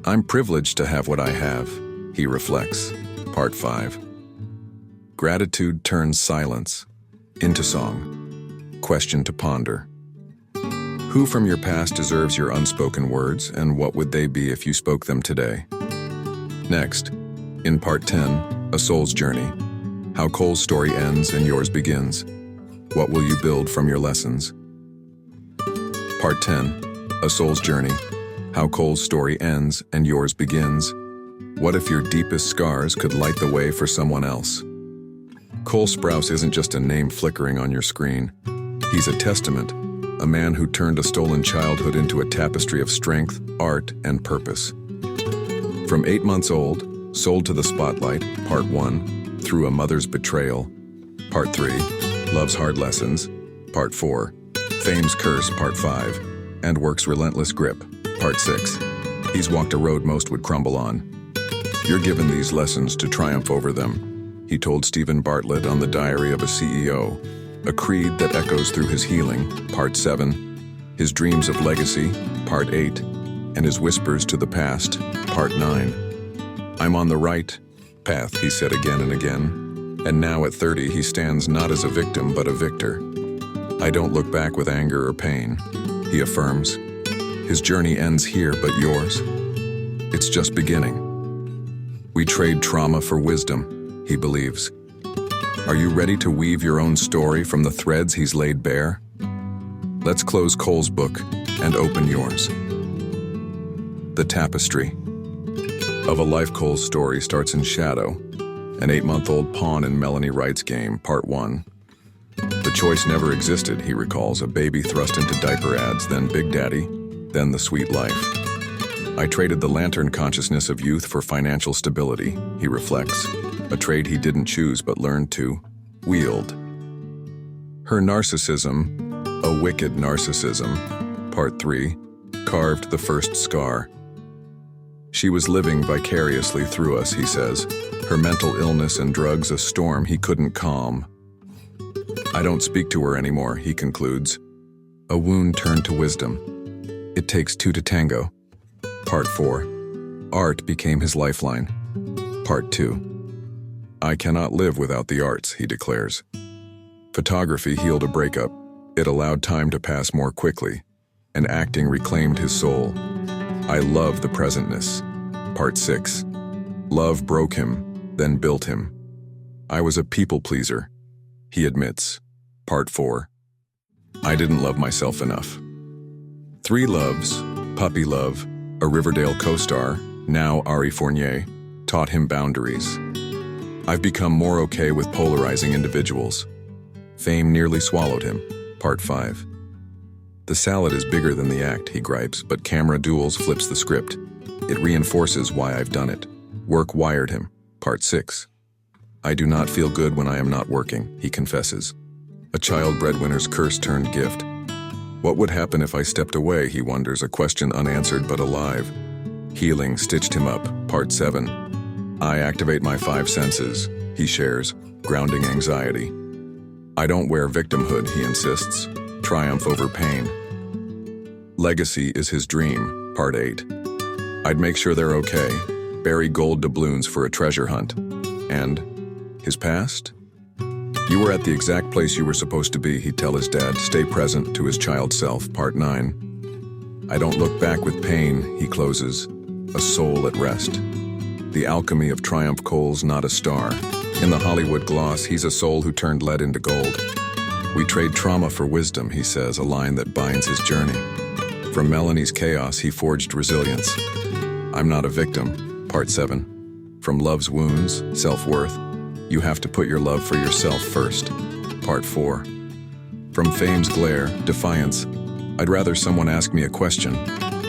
I'm privileged to have what I have, he reflects. Part 5. Gratitude turns silence into song. Question to ponder. Who from your past deserves your unspoken words, and what would they be if you spoke them today? Next, in Part 10, A Soul's Journey, how Cole's story ends and yours begins. What will you build from your lessons? Part 10, A Soul's Journey, how Cole's story ends and yours begins. What if your deepest scars could light the way for someone else? Cole Sprouse isn't just a name flickering on your screen. He's a testament, a man who turned a stolen childhood into a tapestry of strength, art, and purpose. From 8 months old, sold to the spotlight, Part 1, through a mother's betrayal, Part 3, Love's Hard Lessons, Part 4, Fame's Curse, Part 5, and Work's Relentless Grip, Part 6. He's walked a road most would crumble on. You're given these lessons to triumph over them, he told Stephen Bartlett on the Diary of a CEO, a creed that echoes through his healing, Part 7, his dreams of legacy, Part 8, and his whispers to the past, Part 9. I'm on the right path, he said again and again, and now at 30 he stands not as a victim but a victor. I don't look back with anger or pain, he affirms. His journey ends here, but yours? It's just beginning. We trade trauma for wisdom, he believes. Are you ready to weave your own story from the threads he's laid bare? Let's close Cole's book and open yours. The Tapestry of a life. Cole's story starts in shadow, an 8-month-old pawn in Melanie Wright's game, Part 1. The choice never existed, he recalls, a baby thrust into diaper ads, then Big Daddy, then the sweet life. I traded the lantern consciousness of youth for financial stability, he reflects, a trade he didn't choose but learned to wield. Her narcissism, a wicked narcissism, Part 3, carved the first scar. She was living vicariously through us, he says, her mental illness and drugs a storm he couldn't calm. I don't speak to her anymore, he concludes. A wound turned to wisdom. It takes two to tango. Part 4. Art became his lifeline. Part 2. I cannot live without the arts, he declares. Photography healed a breakup. It allowed time to pass more quickly, and acting reclaimed his soul. I love the presentness. Part 6. Love broke him, then built him. I was a people pleaser, he admits. Part 4. I didn't love myself enough. 3 loves, puppy love, a Riverdale co-star, now Ari Fournier, taught him boundaries. I've become more okay with polarizing individuals. Fame nearly swallowed him. Part 5. The salad is bigger than the act, he gripes, but camera duels flips the script. It reinforces why I've done it. Work wired him. Part 6. I do not feel good when I am not working, he confesses. A child breadwinner's curse turned gift. What would happen if I stepped away, he wonders, a question unanswered but alive. Healing stitched him up. Part 7. I activate my 5 senses, he shares, grounding anxiety. I don't wear victimhood, he insists. Triumph over pain. Legacy is his dream. Part 8. I'd make sure they're okay. Bury gold doubloons for a treasure hunt. And his past? You were at the exact place you were supposed to be, he'd tell his dad, stay present to his child self. Part 9. I don't look back with pain, he closes, a soul at rest. The alchemy of Triumph Cole's not a star. In the Hollywood gloss, he's a soul who turned lead into gold. We trade trauma for wisdom, he says, a line that binds his journey. From Melanie's chaos, he forged resilience. I'm not a victim. Part 7. From love's wounds, self-worth, you have to put your love for yourself first. Part 4. From fame's glare, defiance, I'd rather someone ask me a question.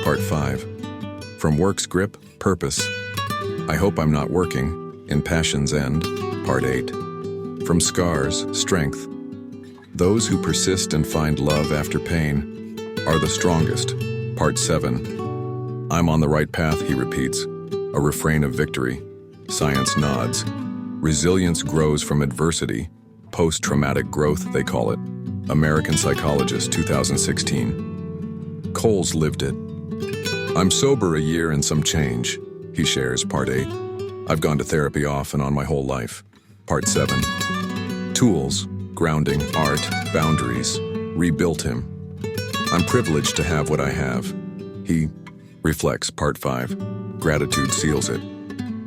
Part 5. From work's grip, purpose, I hope I'm not working, in passion's end. Part 8. From scars, strength, those who persist and find love after pain are the strongest. Part 7. I'm on the right path, he repeats, a refrain of victory. Science nods. Resilience grows from adversity, post-traumatic growth, they call it. American Psychologist, 2016. Coles lived it. I'm sober a year and some change, he shares. Part 8. I've gone to therapy off and on my whole life. Part 7. Tools, grounding, art, boundaries, rebuilt him. I'm privileged to have what I have. He reflects. Part 5. Gratitude seals it.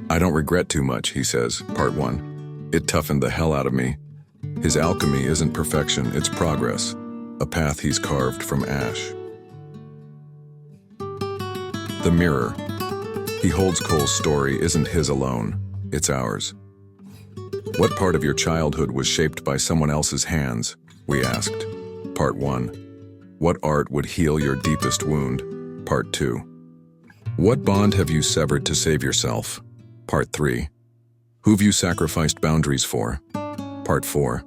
I don't regret too much, he says. Part 1. It toughened the hell out of me. His alchemy isn't perfection, it's progress. A path he's carved from ash. The mirror. He holds Cole's story isn't his alone, it's ours. What part of your childhood was shaped by someone else's hands? We asked. Part 1. What art would heal your deepest wound? Part 2. What bond have you severed to save yourself? Part 3. Who've you sacrificed boundaries for? Part 4.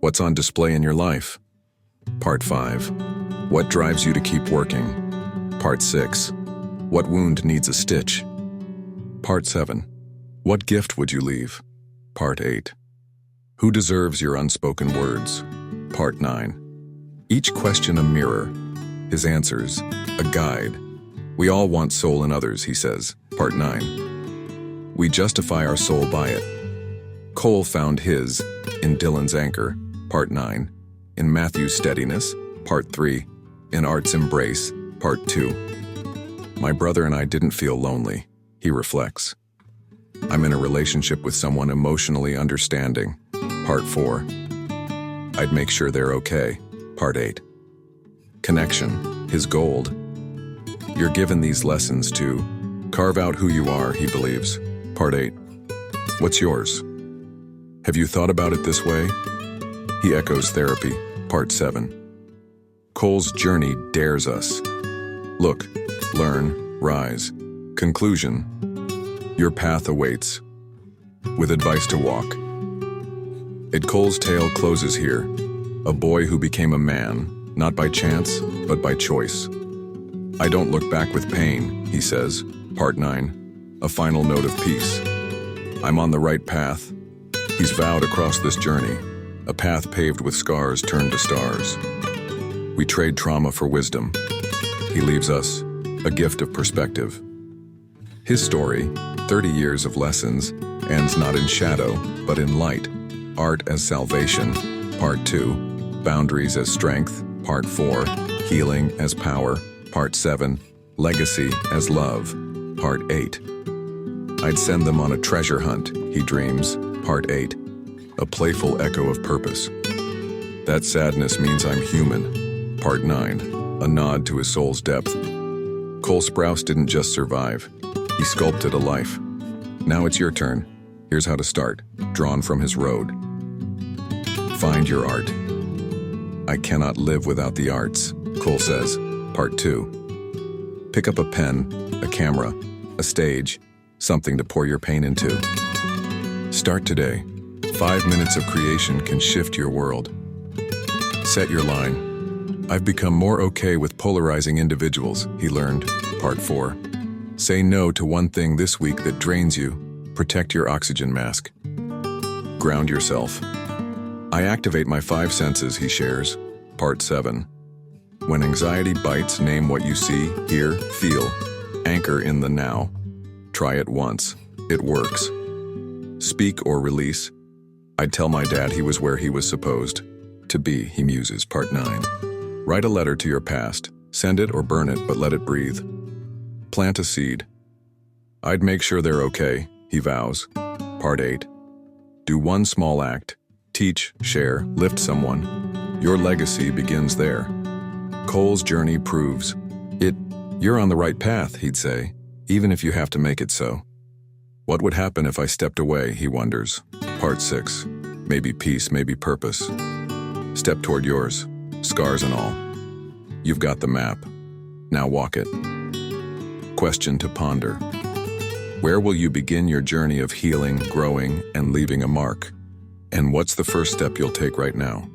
What's on display in your life? Part 5. What drives you to keep working? Part 6. What wound needs a stitch? Part 7. What gift would you leave? Part 8. Who deserves your unspoken words? Part 9. Each question a mirror, his answers a guide. We all want soul in others, he says. Part 9. We justify our soul by it. Cole found his in Dylan's anchor. Part 9. In Matthew's steadiness. Part 3. In art's embrace. Part 2. My brother and I didn't feel lonely, he reflects. I'm in a relationship with someone emotionally understanding. Part 4. I'd make sure they're okay. Part 8. Connection, his gold. You're given these lessons to carve out who you are, he believes. Part 8. What's yours? Have you thought about it this way? He echoes therapy. Part 7. Cole's journey dares us. Look, learn, rise. Conclusion. Your path awaits, with advice to walk. Cole's tale closes here. A boy who became a man, not by chance, but by choice. I don't look back with pain, he says. Part 9. A final note of peace. I'm on the right path. He's vowed across this journey, a path paved with scars turned to stars. We trade trauma for wisdom. He leaves us a gift of perspective. His story, 30 years of lessons, ends not in shadow, but in light. Art as salvation, Part 2. Boundaries as strength, Part 4. Healing as power, Part 7. Legacy as love, Part 8. I'd send them on a treasure hunt, he dreams, Part 8. A playful echo of purpose. That sadness means I'm human, Part 9. A nod to his soul's depth. Cole Sprouse didn't just survive, he sculpted a life. Now it's your turn. Here's how to start, drawn from his road. Find your art. I cannot live without the arts, Cole says, Part 2. Pick up a pen, a camera, a stage, something to pour your pain into. Start today. 5 minutes of creation can shift your world. Set your line. I've become more okay with polarizing individuals, he learned, Part 4. Say no to one thing this week that drains you. Protect your oxygen mask. Ground yourself. I activate my 5 senses, he shares, Part 7. When anxiety bites, name what you see, hear, feel. Anchor in the now. Try it once. It works. Speak or release. I'd tell my dad he was where he was supposed to be, he muses, Part 9. Write a letter to your past. Send it or burn it, but let it breathe. Plant a seed. I'd make sure they're okay, he vows, Part 8. Do one small act. Teach, share, lift someone. Your legacy begins there. Cole's journey proves it. You're on the right path, he'd say, even if you have to make it so. What would happen if I stepped away, he wonders. Part 6. Maybe peace, maybe purpose. Step toward yours, scars and all. You've got the map. Now walk it. Question to ponder. Where will you begin your journey of healing, growing, and leaving a mark? And what's the first step you'll take right now?